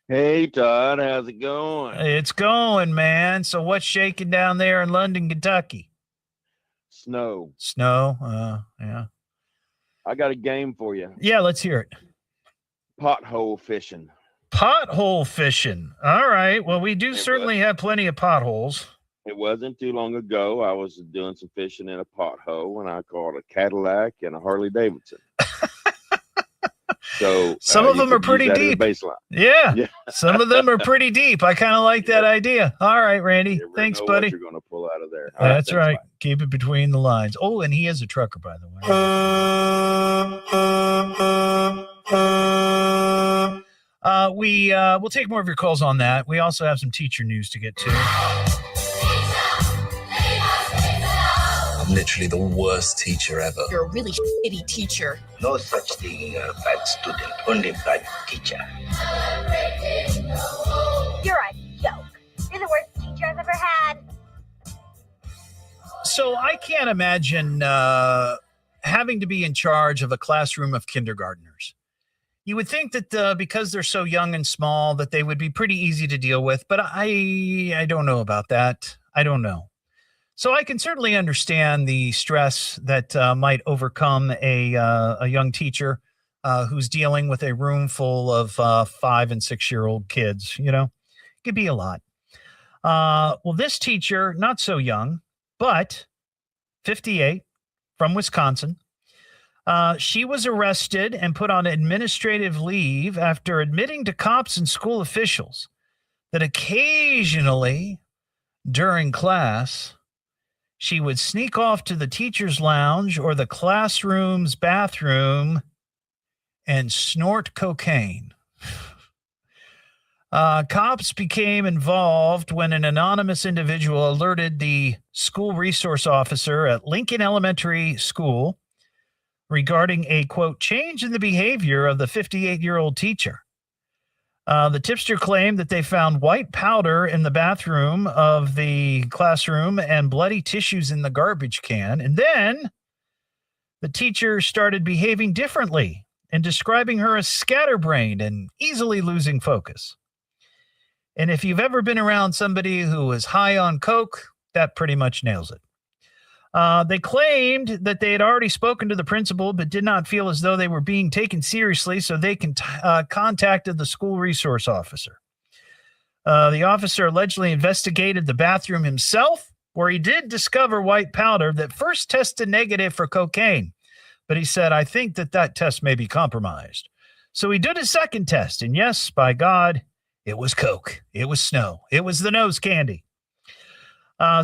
Hey, Todd. How's it going?
It's going, man. So what's shaking down there in London, Kentucky?
Snow.
Yeah.
I got a game for you.
Yeah, let's hear it.
Pothole fishing.
Pothole fishing. All right. Well, we do certainly have plenty of potholes.
It wasn't too long ago. I was doing some fishing in a pothole, and I caught a Cadillac and a Harley Davidson. So
some of them are pretty deep.
Baseline.
Yeah. Some of them are pretty deep. I kind of like that idea. All right, Randy. Thanks, buddy.
What you're going to pull out of there.
That's right. Keep it between the lines. Oh, and he is a trucker, by the way. We'll take more of your calls on that. We also have some teacher news to get to.
I'm literally the worst teacher ever.
You're a really shitty teacher.
No such thing as a bad student, only bad teacher.
You're a joke. You're the worst teacher I've ever had.
So I can't imagine having to be in charge of a classroom of kindergartners. You would think that because they're so young and small that they would be pretty easy to deal with, but I don't know about that. I don't know. So I can certainly understand the stress that might overcome a young teacher who's dealing with a room full of 5 and 6 year old kids. It could be a lot. Well, this teacher, not so young, but 58, from Wisconsin. She was arrested and put on administrative leave after admitting to cops and school officials that occasionally during class, she would sneak off to the teacher's lounge or the classroom's bathroom and snort cocaine. Cops became involved when an anonymous individual alerted the school resource officer at Lincoln Elementary School regarding a, quote, change in the behavior of the 58-year-old teacher. The tipster claimed that they found white powder in the bathroom of the classroom and bloody tissues in the garbage can. And then the teacher started behaving differently and describing her as scatterbrained and easily losing focus. And if you've ever been around somebody who is high on coke, that pretty much nails it. They claimed that they had already spoken to the principal, but did not feel as though they were being taken seriously, so they contacted the school resource officer. The officer allegedly investigated the bathroom himself, where he did discover white powder that first tested negative for cocaine. But he said, I think that test may be compromised. So he did a second test, and yes, by God, it was coke. It was snow. It was the nose candy.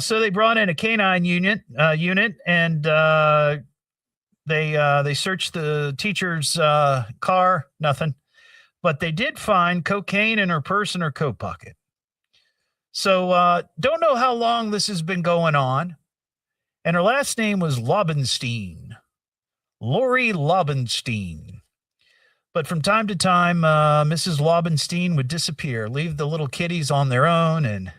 So they brought in a canine unit, and they searched the teacher's car. Nothing, but they did find cocaine in her purse and her coat pocket. So don't know how long this has been going on, and her last name was Lobenstein, Lori Lobenstein. But from time to time, Mrs. Lobenstein would disappear, leave the little kiddies on their own, and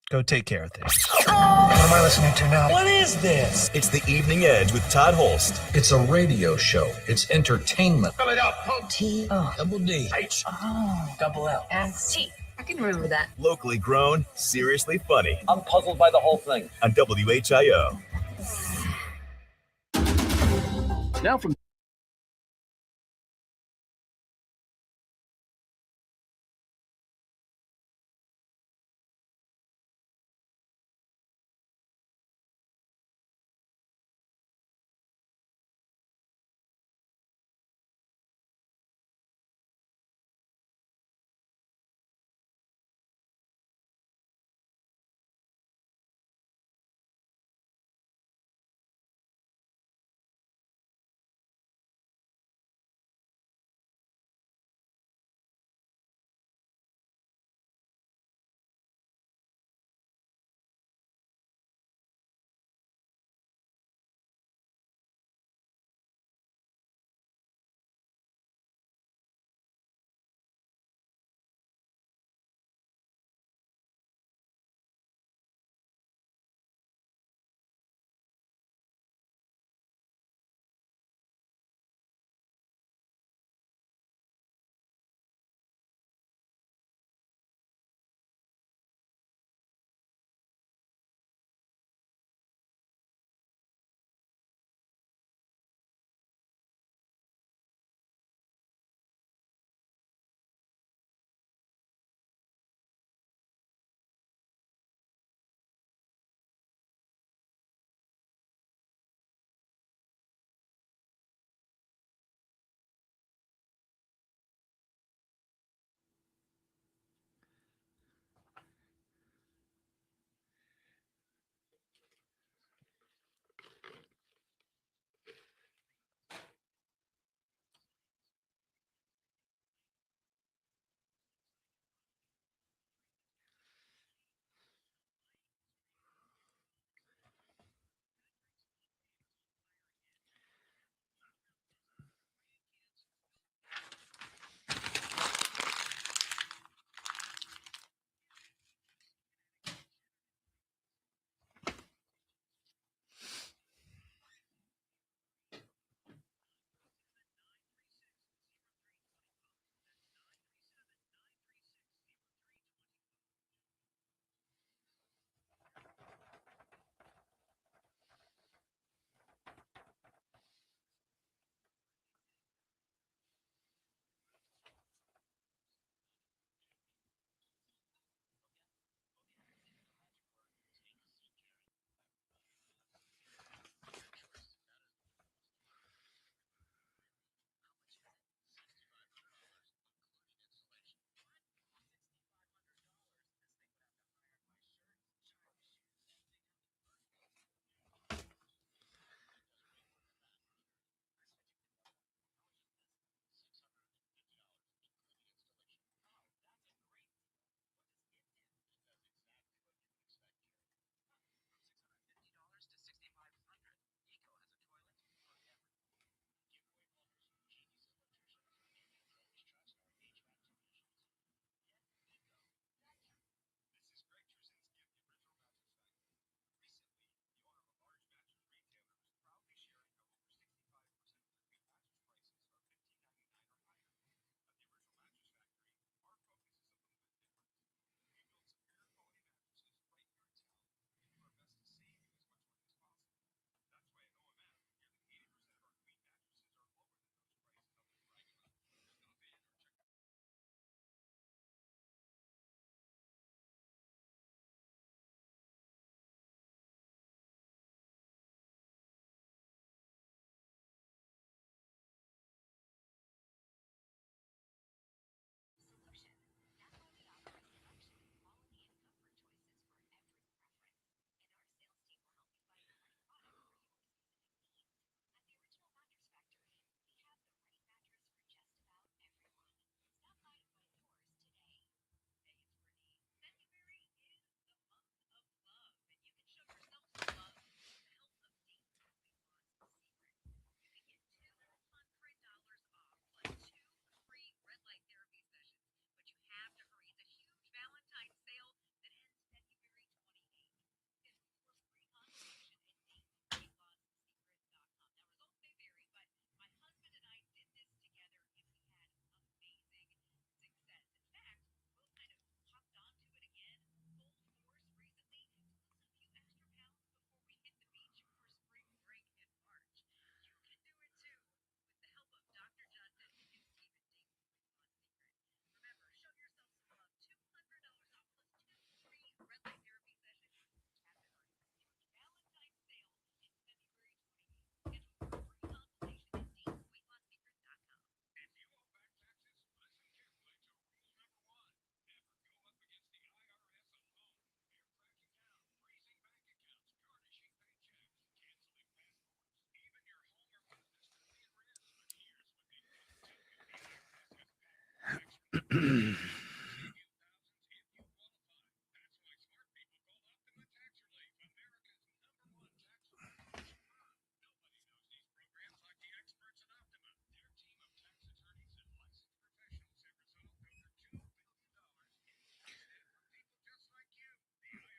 go take care of things. What am I listening to now?
What is this?
It's the Evening Edge with Todd Hollst.
It's a radio show. It's entertainment.
Fill it up.
Double D.
H.
Double L.
S-T. I can remember that.
Locally grown, seriously funny.
I'm puzzled by the whole thing.
On WHIO.
Now from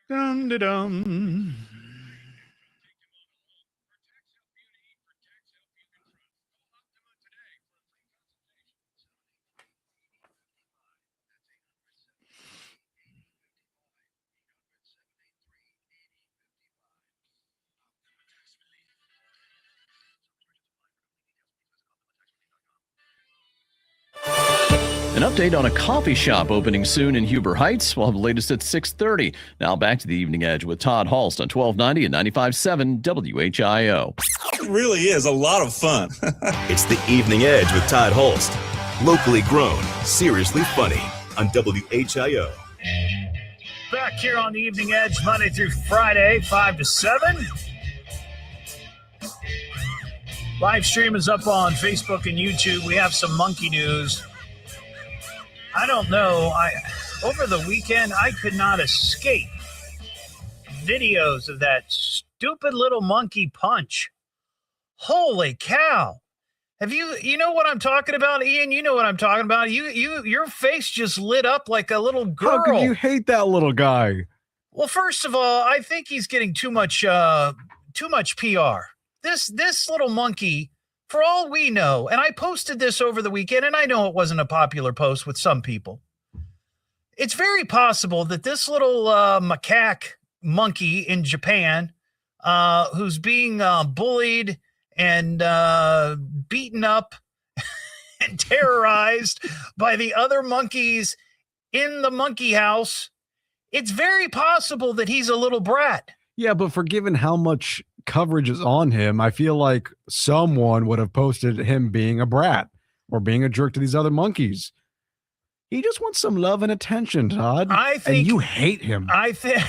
Dum da dum.
An update on a coffee shop opening soon in Huber Heights. We'll have the latest at 6:30. Now back to the Evening Edge with Todd Hollst on 1290 and 95.7 WHIO.
It really is a lot of fun. It's the Evening Edge with Todd Hollst. Locally grown, seriously funny on WHIO.
Back here on the Evening Edge, Monday through Friday, 5 to 7. Live stream is up on Facebook and YouTube. We have some monkey news. I don't know. Over the weekend, I could not escape videos of that stupid little monkey Punch. Holy cow. Have you know what I'm talking about, Ian? You know what I'm talking about. Your face just lit up like a little girl.
How could you hate that little guy?
Well, first of all, I think he's getting too much PR. This little monkey, for all we know, and I posted this over the weekend, and I know it wasn't a popular post with some people. It's very possible that this little macaque monkey in Japan, who's being bullied and beaten up and terrorized by the other monkeys in the monkey house, it's very possible that he's a little brat.
Yeah, but for given how much coverage is on him, I feel like someone would have posted him being a brat or being a jerk to these other monkeys. He just wants some love and attention, Todd. And you hate him.
I think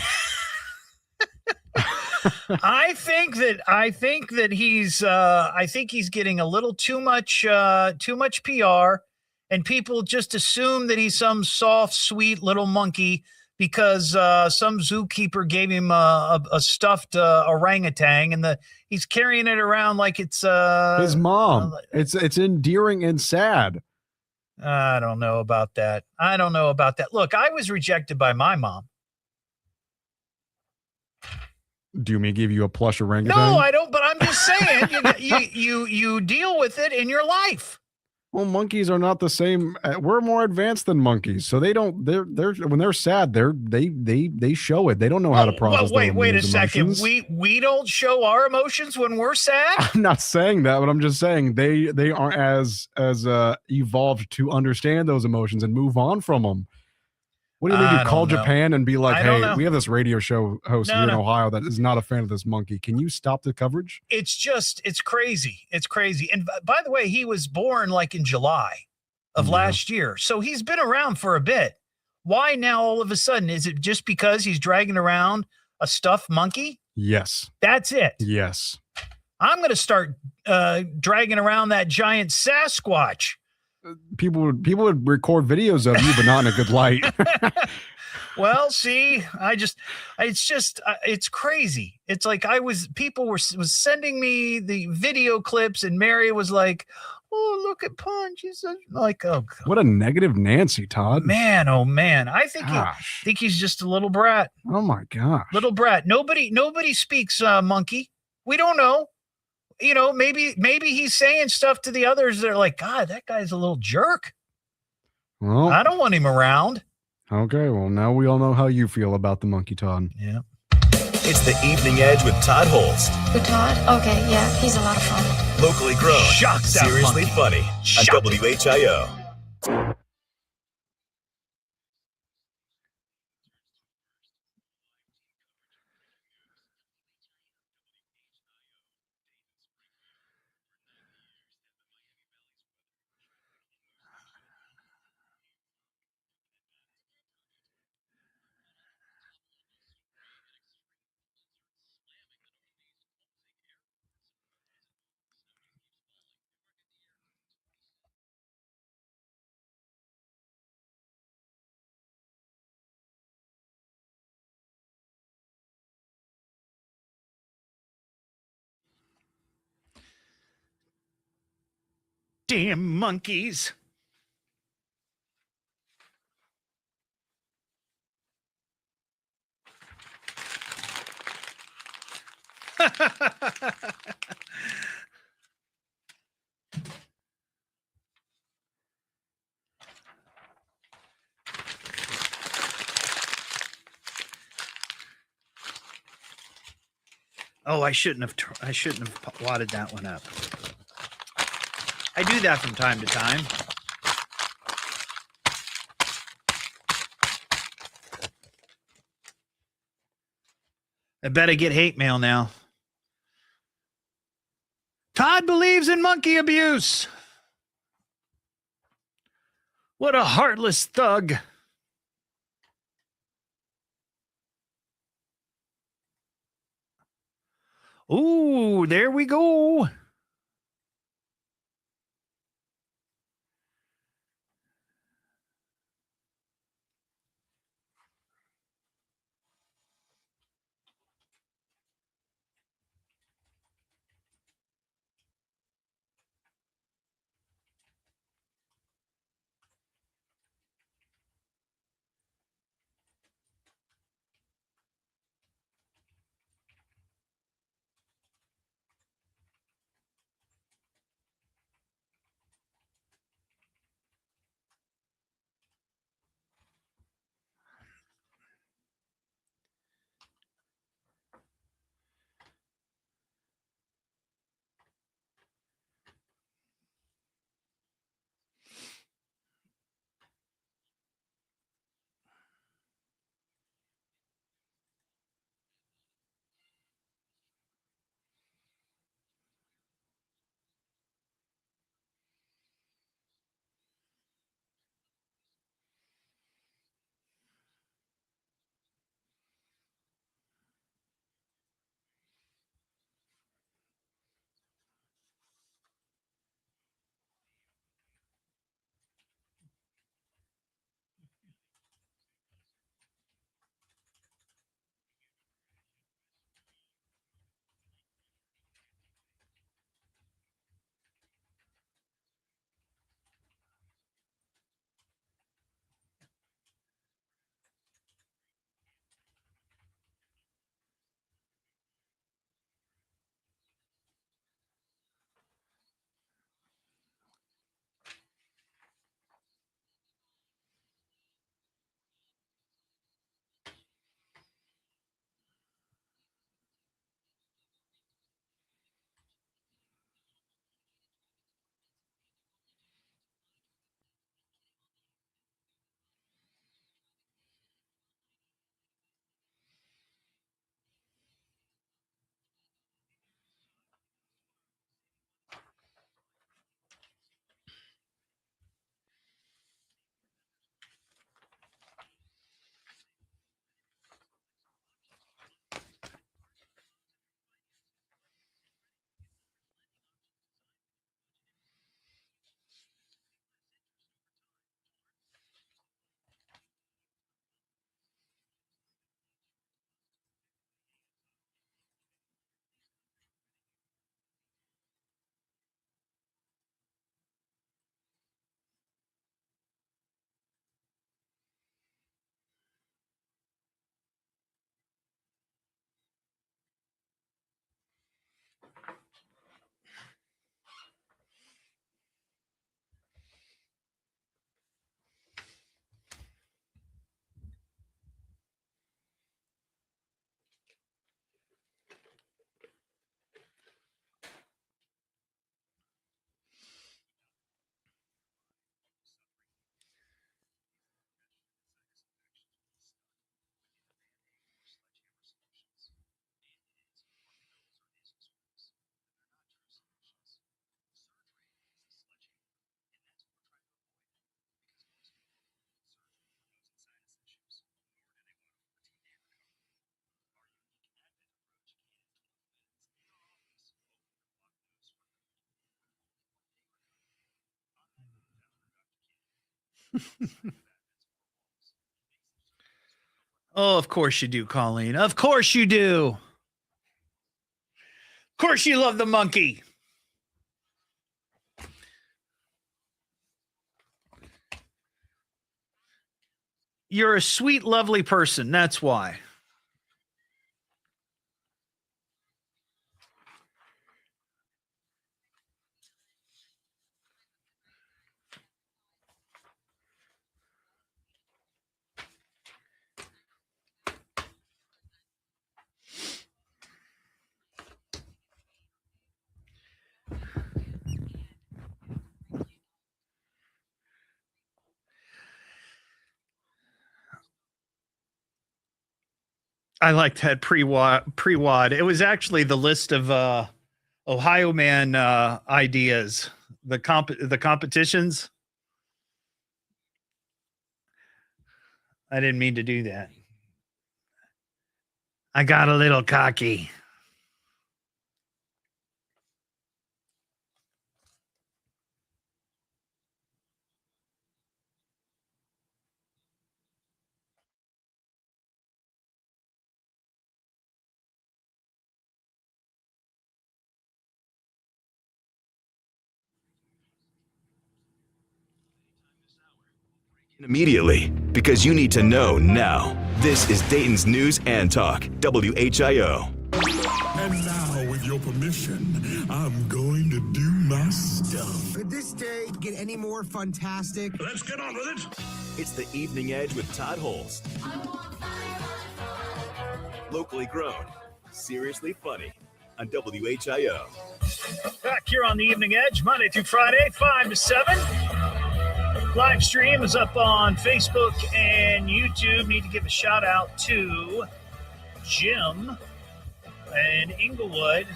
that he's getting a little too much PR, and people just assume that he's some soft, sweet little monkey because some zookeeper gave him a stuffed orangutan, and he's carrying it around like it's
his mom. It's endearing and sad.
I don't know about that. Look, I was rejected by my mom.
Do you mean give you a plush orangutan?
No, I don't. But I'm just saying, you deal with it in your life.
Well, monkeys are not the same. We're more advanced than monkeys, so they don't. They're when they're sad, they show it. They don't know how to process.
Wait a
emotions.
second. We don't show our emotions when we're sad.
I'm not saying that, but I'm just saying they aren't as evolved to understand those emotions and move on from them. What do you mean? You call Japan and be like, "Hey, we have this radio show host here in Ohio that is not a fan of this monkey. Can you stop the coverage?"
It's crazy. It's crazy. And by the way, he was born like in July of last year, so he's been around for a bit. Why now all of a sudden? Is it just because he's dragging around a stuffed monkey?
Yes.
That's it.
Yes.
I'm going to start dragging around that giant Sasquatch.
People would record videos of you, but not in a good light.
Well, see, it's crazy. It's like people was sending me the video clips, and Mary was like, "Oh, look at Punch." He's like, "Oh, God.
What a negative Nancy, Todd."
Man, oh man. I think he's just a little brat.
Oh my gosh.
Little brat. Nobody speaks monkey. We don't know. You know, maybe he's saying stuff to the others. They're like, "God, that guy's a little jerk.
Well,
I don't want him around."
Okay, well, now we all know how you feel about the monkey, Todd.
Yeah.
It's the Evening Edge with Todd Hollst.
Who, Todd? Okay, yeah, he's a lot of fun.
Locally grown,
Shock that
seriously
monkey.
funny on WHIO.
Damn monkeys. Oh, I shouldn't have wadded that one up. I do that from time to time. I bet I get hate mail now. Todd believes in monkey abuse. What a heartless thug. Ooh, there we go. Oh, of course you do, Colleen. Of course you do. Of course you love the monkey. You're a sweet, lovely person. That's why. I like that pre-wad. It was actually the list of Ohio man ideas, the competitions. I didn't mean to do that. I got a little cocky.
Immediately, because you need to know now. This is Dayton's News and Talk, WHIO.
And now, with your permission, I'm going to do my stuff.
Could this day get any more fantastic?
Let's get on with it.
It's the Evening Edge with Todd Hollst. Locally grown, seriously funny on WHIO.
Back here on the Evening Edge, Monday through Friday, 5 to 7. Live stream is up on Facebook and YouTube. Need to give a shout out to Jim in Inglewood.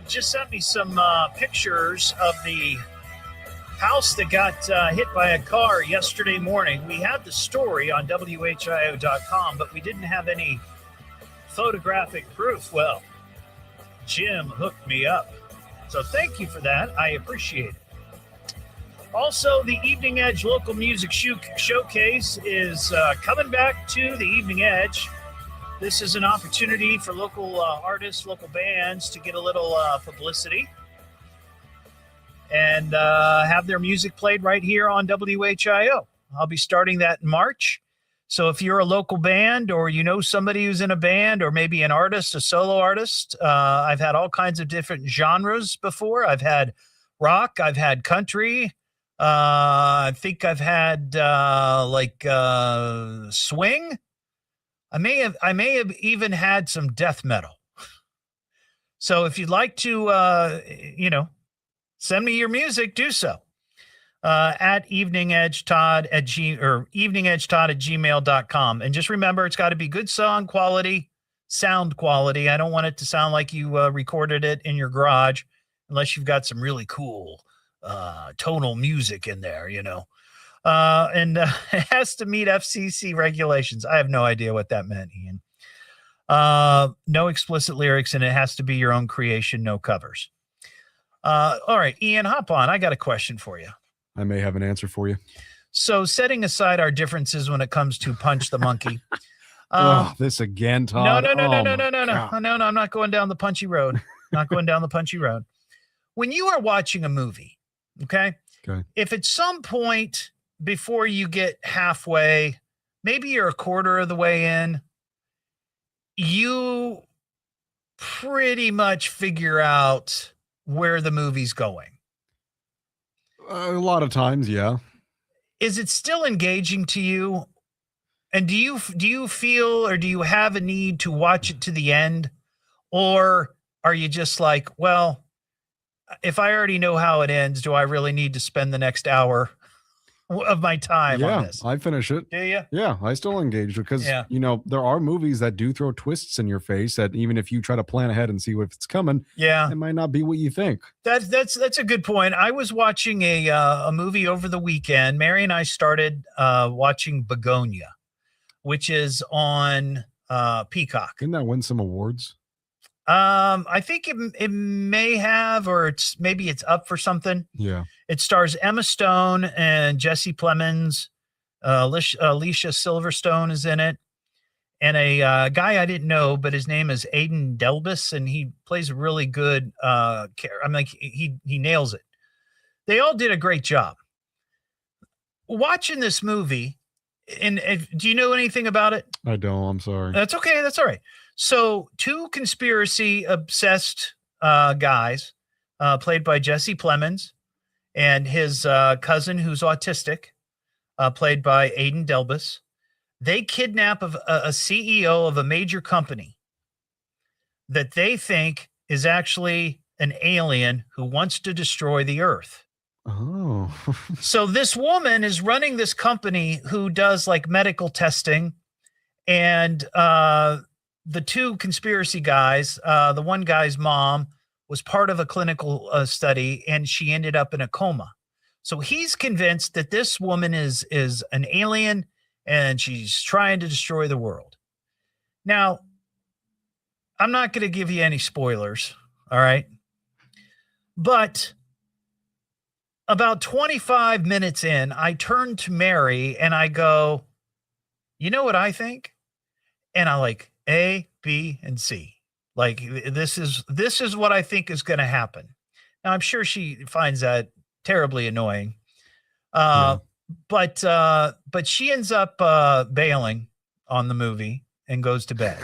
Just sent me some pictures of the house that got hit by a car yesterday morning. We had the story on WHIO.com, but we didn't have any photographic proof. Well, Jim hooked me up. So thank you for that. I appreciate it. Also, the Evening Edge Local Music Showcase is coming back to the Evening Edge. This is an opportunity for local artists, local bands to get a little publicity and have their music played right here on WHIO. I'll be starting that in March. So if you're a local band or you know somebody who's in a band or maybe an artist, a solo artist, I've had all kinds of different genres before. I've had rock, I've had country. I think I've had swing. I may have even had some death metal. So if you'd like to, send me your music, do so at eveningedgetodd@gmail.com. And just remember, it's got to be good sound quality. I don't want it to sound like you recorded it in your garage, unless you've got some really cool tonal music in there, and it has to meet FCC regulations. I have no idea what that meant, Ian. No explicit lyrics, and it has to be your own creation, no covers. All right, Ian, hop on. I got a question for you.
I may have an answer for you.
So setting aside our differences when it comes to Punch the Monkey.
This again, Todd.
No. I'm not going down the punchy road. When you are watching a movie, okay. If at some point before you get halfway, maybe you're a quarter of the way in, you pretty much figure out where the movie's going.
A lot of times, yeah.
Is it still engaging to you? And do you feel, or do you have a need to watch it to the end? Or are you just like, well, if I already know how it ends, do I really need to spend the next hour of my time on this?
I finish it.
Do you?
Yeah, I still engage because, there are movies that do throw twists in your face that even if you try to plan ahead and see if it's coming, it might not be what you think.
That's a good point. I was watching a movie over the weekend. Mary and I started watching Bugonia, which is on Peacock.
Didn't that win some awards?
I think it may have, or maybe it's up for something.
Yeah.
It stars Emma Stone and Jesse Plemons. Alicia Silverstone is in it. And a guy I didn't know, but his name is Aidan Delbus, and he plays a really good he nails it. They all did a great job. Watching this movie, And do you know anything about it?
I don't. I'm sorry.
That's okay. That's all right. So 2 conspiracy obsessed guys, played by Jesse Plemons, and his cousin who's autistic, played by Aidan Delbus. They kidnap a CEO of a major company that they think is actually an alien who wants to destroy the earth.
Oh.
So this woman is running this company who does like medical testing, and the 2 conspiracy guys, the one guy's mom was part of a clinical study, and she ended up in a coma. So he's convinced that this woman is an alien and she's trying to destroy the world. Now, I'm not going to give you any spoilers, all right? But about 25 minutes in, I turn to Mary and I go, you know what I think? And I like A, B, and C. Like, this is what I think is going to happen. Now, I'm sure she finds that terribly annoying. But she ends up bailing on the movie and goes to bed.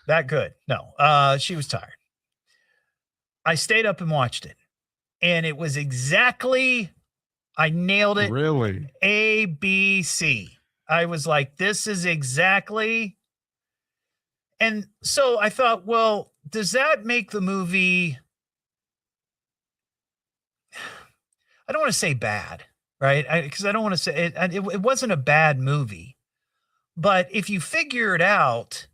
That good. No, she was tired. I stayed up and watched it. And it was exactly, I nailed it.
Really?
A, B, C. I was like, this is exactly. And so I thought, well, does that make the movie, I don't want to say bad, right? Because I don't want to say it wasn't a bad movie. But if you figure it out,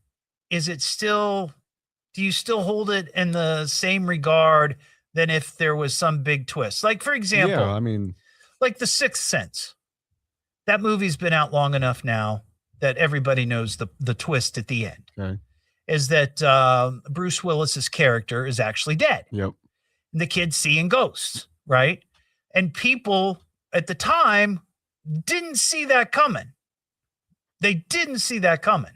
is it still, do you still hold it in the same regard than if there was some big twist? Like, for example,
yeah, I mean,
like The Sixth Sense. That movie's been out long enough now that everybody knows the twist at the end.
Okay.
Is that Bruce Willis's character is actually dead.
Yep.
And the kid's seeing ghosts, right? And people at the time didn't see that coming. They didn't see that coming.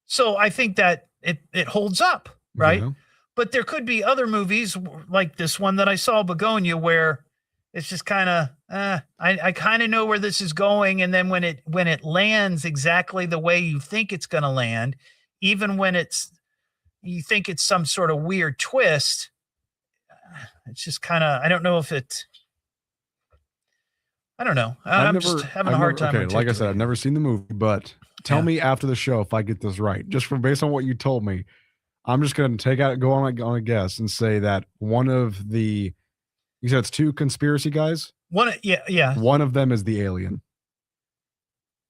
So I think that it holds up, right?
Yeah.
But there could be other movies like this one that I saw, Bugonia, where it's just kind of, I kind of know where this is going. And then when it lands exactly the way you think it's going to land, even when you think it's some sort of weird twist, it's just kind of, I don't know. I'm just having a hard time.
Okay, like I said, I've never seen the movie, but tell me after the show if I get this right. Just based on what you told me, I'm just going to go on a guess and say that one of the, you said it's 2 conspiracy guys?
Yeah.
One of them is the alien.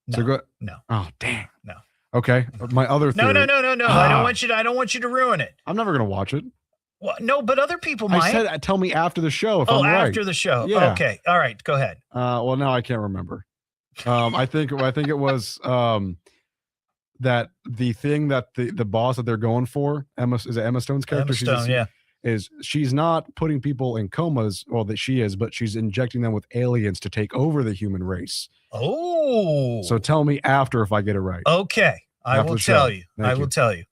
No.
No. Oh, dang.
No.
Okay. My other theory.
No. I don't want you to ruin it.
I'm never going to watch it.
Well, no, but other people might.
I said, tell me after the show if I'm right.
After the show.
Yeah.
Okay. All right. Go ahead.
Well, now I can't remember. I think it was that the thing that the boss that they're going for, Emma Stone's character?
Emma Stone,
she's not putting people in comas, well, that she is, but she's injecting them with aliens to take over the human race.
Oh.
So tell me after if I get it right.
Okay. I will tell you.
I
will tell you.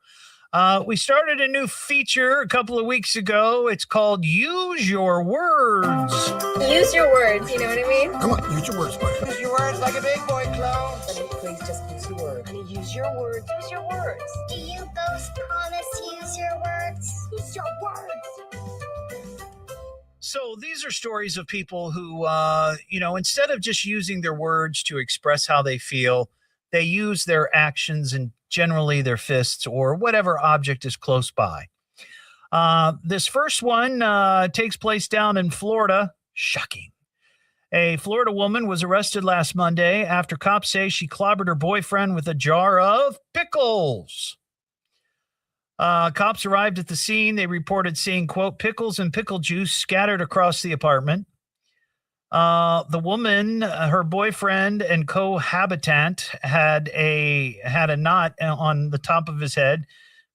We started a new feature a couple of weeks ago. It's called Use Your Words.
Use your words, you know what I mean?
Come on, use your words, buddy.
Use your words like a big boy, clown.
Please just use your words. Use your words. Use your words.
Do you both promise to use your words?
Use your words.
So these are stories of people who, instead of just using their words to express how they feel, they use their actions and generally their fists or whatever object is close by. This first one takes place down in Florida. Shocking. A Florida woman was arrested last Monday after cops say she clobbered her boyfriend with a jar of pickles. Cops arrived at the scene. They reported seeing, quote, pickles and pickle juice scattered across the apartment. The woman, her boyfriend and cohabitant had a knot on the top of his head.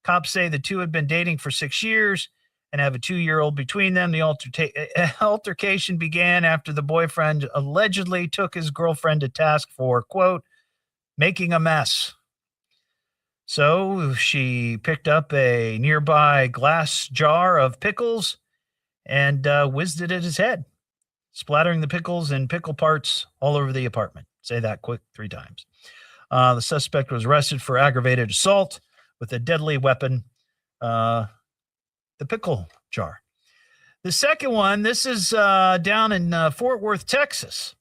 Cops say the two had been dating for 6 years and have a 2-year-old between them. The altercation began after the boyfriend allegedly took his girlfriend to task for, quote, making a mess. So she picked up a nearby glass jar of pickles and whizzed it at his head, splattering the pickles and pickle parts all over the apartment. Say that quick 3 times. The suspect was arrested for aggravated assault with a deadly weapon, the pickle jar. The second one, this is down in Fort Worth, Texas.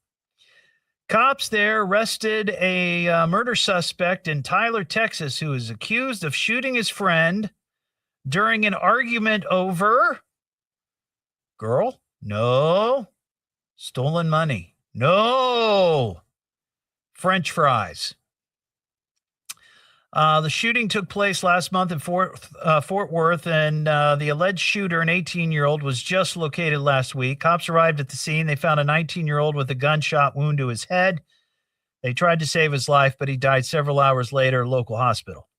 Cops there arrested a murder suspect in Tyler, Texas, who is accused of shooting his friend during an argument over girl? No. Stolen money? No. French fries. The shooting took place last month in Fort Worth, and the alleged shooter, an 18-year-old, was just located last week. Cops arrived at the scene. They found a 19-year-old with a gunshot wound to his head. They tried to save his life, but he died several hours later at a local hospital.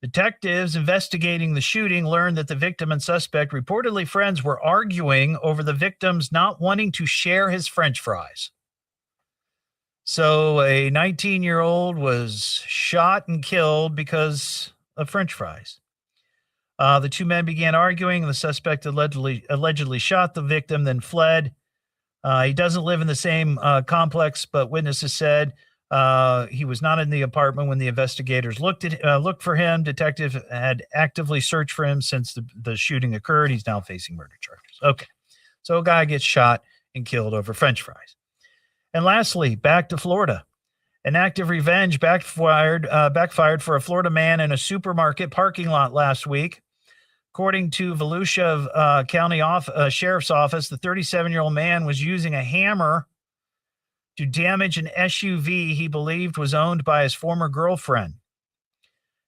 Detectives investigating the shooting learned that the victim and suspect, reportedly friends, were arguing over the victim's not wanting to share his French fries. So a 19-year-old was shot and killed because of French fries. The two men began arguing. The suspect allegedly shot the victim, then fled. He doesn't live in the same complex, but witnesses said he was not in the apartment when the investigators looked for him. Detectives had actively searched for him since the shooting occurred. He's now facing murder charges. Okay, so a guy gets shot and killed over French fries. And lastly, back to Florida. An act of revenge backfired for a Florida man in a supermarket parking lot last week. According to Volusia County Sheriff's Office, the 37-year-old man was using a hammer to damage an SUV he believed was owned by his former girlfriend.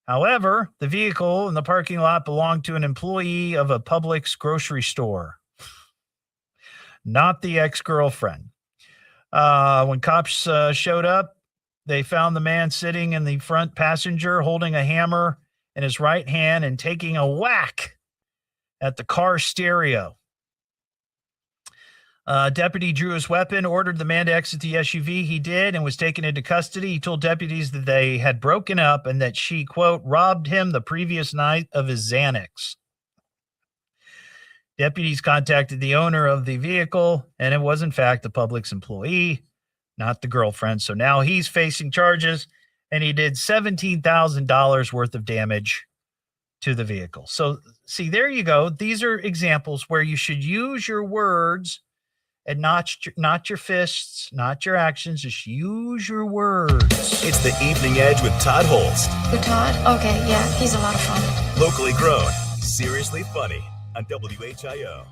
However, the vehicle in the parking lot belonged to an employee of a Publix grocery store, not the ex-girlfriend. When cops showed up, they found the man sitting in the front passenger holding a hammer in his right hand and taking a whack at the car stereo. Deputy drew his weapon, ordered the man to exit the SUV. He did and was taken into custody. He told deputies that they had broken up and that she, quote, robbed him the previous night of his Xanax. Deputies contacted the owner of the vehicle, and it was, in fact, the Publix employee, not the girlfriend. So now he's facing charges, and he did $17,000 worth of damage to the vehicle. So, see, there you go. These are examples where you should use your words and not your fists, not your actions. Just use your words.
It's the Evening Edge with Todd Hollst.
Who, Todd? Okay, yeah, he's a lot of fun.
Locally grown, seriously funny on WHIO.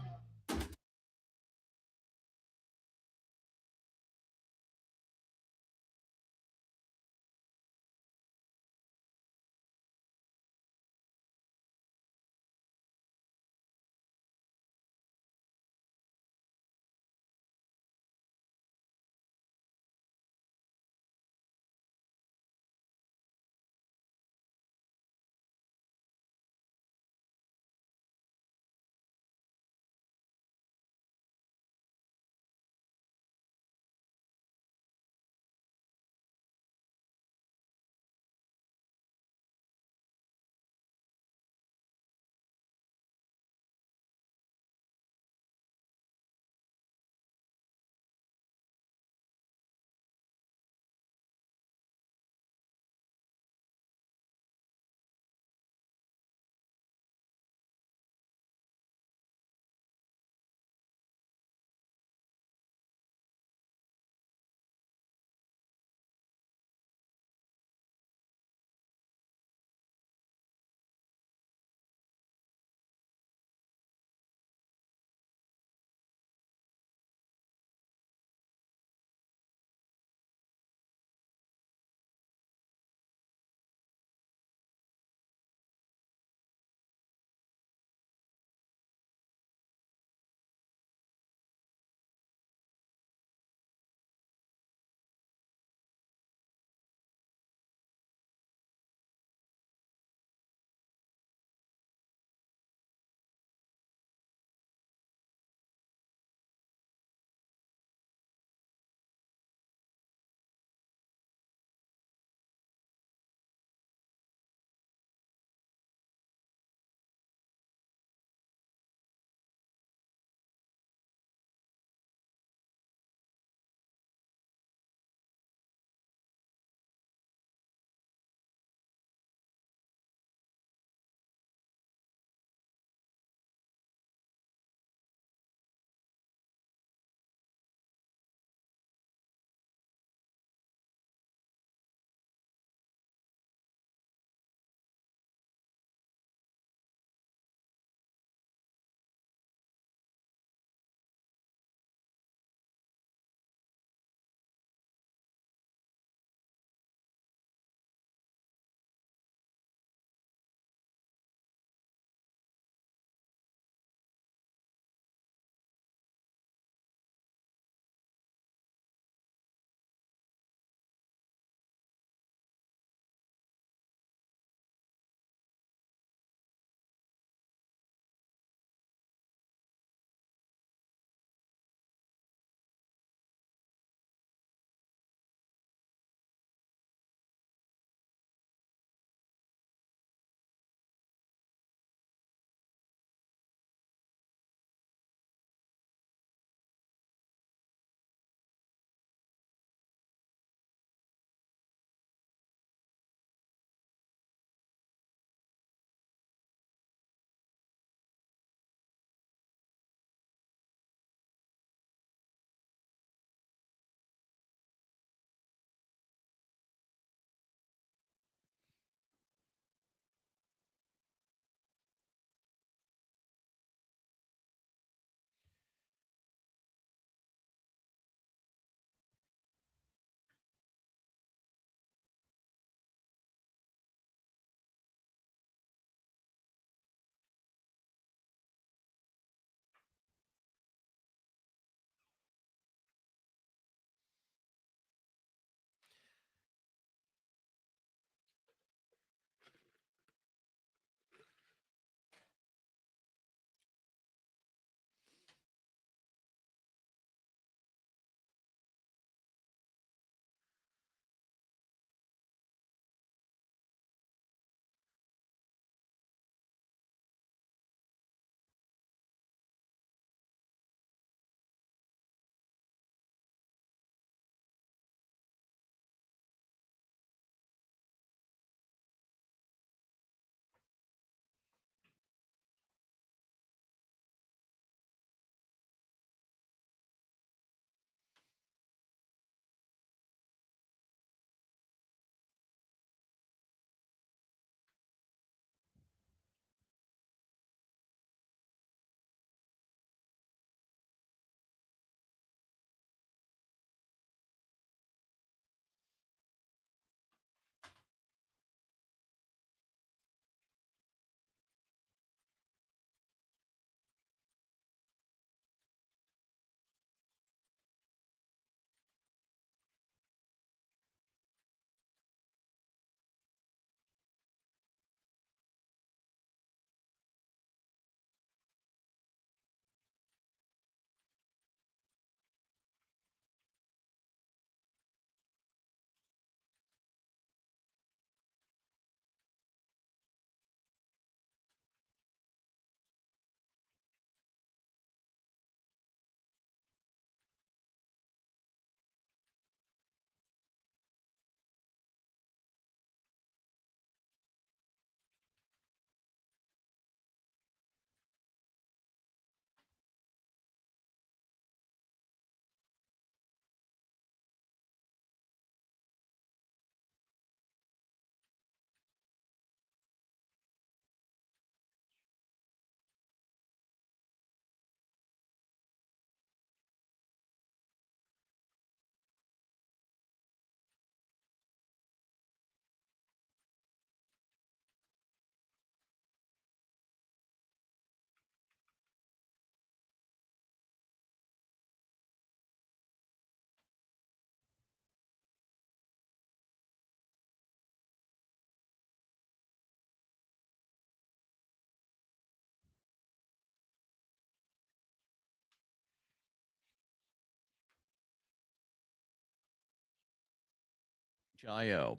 WHIO.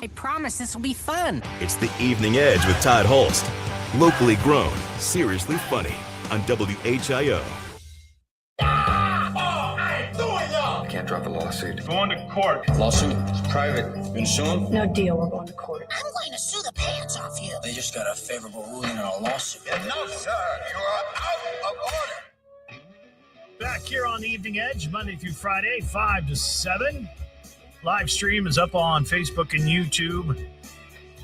I promise this will be fun.
It's the Evening Edge with Todd Hollst. Locally grown, seriously funny on WHIO.
Can't drop a lawsuit.
Going to court.
Lawsuit? It's private. You gonna sue him?
No deal, we're going to court.
I'm going to sue the pants off you.
They just got a favorable ruling on a lawsuit.
No, sir. You are out of order.
Back here on the Evening Edge, Monday through Friday, 5 to 7. Live stream is up on Facebook and YouTube.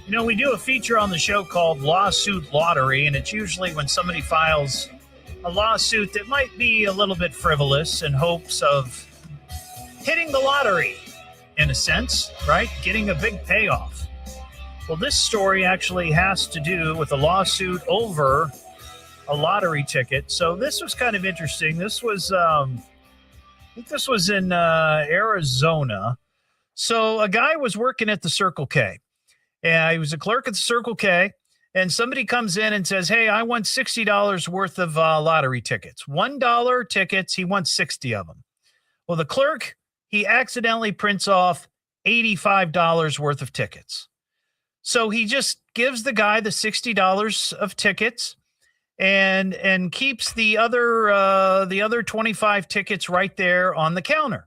You know, we do a feature on the show called Lawsuit Lottery, and it's usually when somebody files a lawsuit that might be a little bit frivolous in hopes of hitting the lottery, in a sense, right? Getting a big payoff. Well, this story actually has to do with a lawsuit over a lottery ticket. So this was kind of interesting. This was, I think this was in Arizona. So a guy was working at the Circle K. And he was a clerk at the Circle K. And somebody comes in and says, hey, I want $60 worth of lottery tickets. $1 tickets. He wants 60 of them. Well, the clerk, he accidentally prints off $85 worth of tickets. So he just gives the guy the $60 of tickets and keeps the other 25 tickets right there on the counter.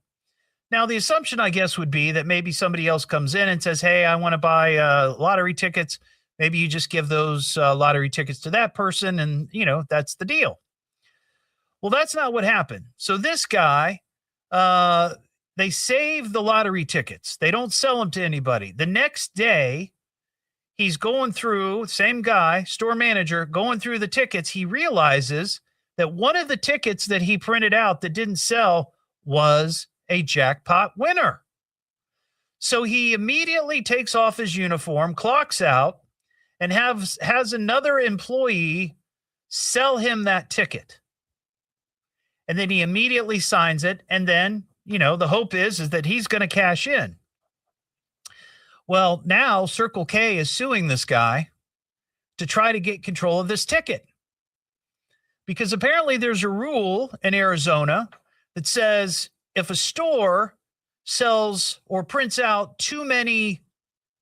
Now, the assumption, I guess, would be that maybe somebody else comes in and says, hey, I want to buy lottery tickets. Maybe you just give those lottery tickets to that person and, you know, that's the deal. Well, that's not what happened. So this guy, they save the lottery tickets. They don't sell them to anybody. The next day, he's going through, same guy, store manager, going through the tickets. He realizes that one of the tickets that he printed out that didn't sell was a jackpot winner. So he immediately takes off his uniform, clocks out, and has another employee sell him that ticket. And then he immediately signs it. And then, you know, the hope is that he's going to cash in. Well, now Circle K is suing this guy to try to get control of this ticket. Because apparently there's a rule in Arizona that says if a store sells or prints out too many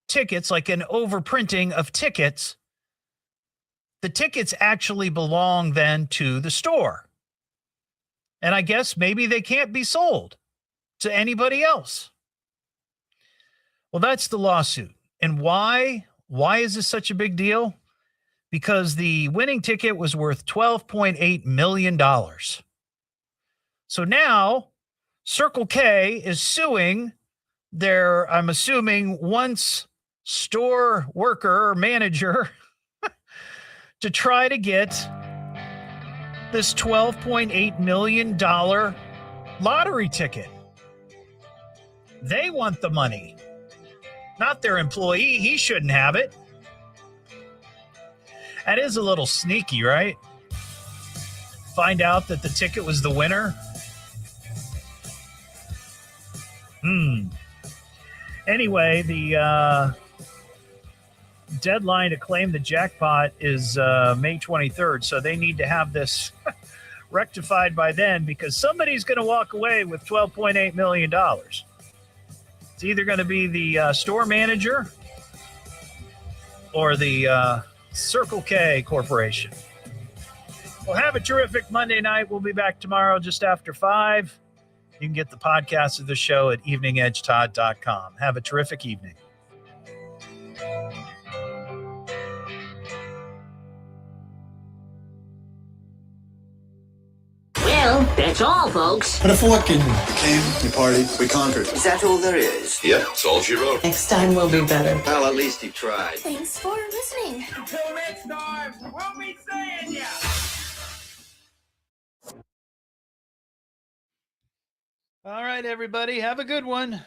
tickets, like an overprinting of tickets, the tickets actually belong then to the store. And I guess maybe they can't be sold to anybody else. Well, that's the lawsuit. And why? Why is this such a big deal? Because the winning ticket was worth $12.8 million. So now Circle K is suing their, I'm assuming, once store worker or manager to try to get this $12.8 million lottery ticket. They want the money, not their employee. He shouldn't have it. That is a little sneaky, right? Find out that the ticket was the winner. Anyway, the deadline to claim the jackpot is May 23rd, so they need to have this rectified by then because somebody's going to walk away with $12.8 million. It's either going to be the store manager or the Circle K Corporation. Well, have a terrific Monday night. We'll be back tomorrow just after 5. You can get the podcast of the show at eveningedgetodd.com. Have a terrific evening.
Well, that's all, folks.
But if what can came, you partied, we conquered.
Is that all there is?
Yeah, that's all she wrote.
Next time will be better.
Well, at least he tried.
Thanks for listening.
Until next time, we'll be seeing ya.
All right, everybody. Have a good one.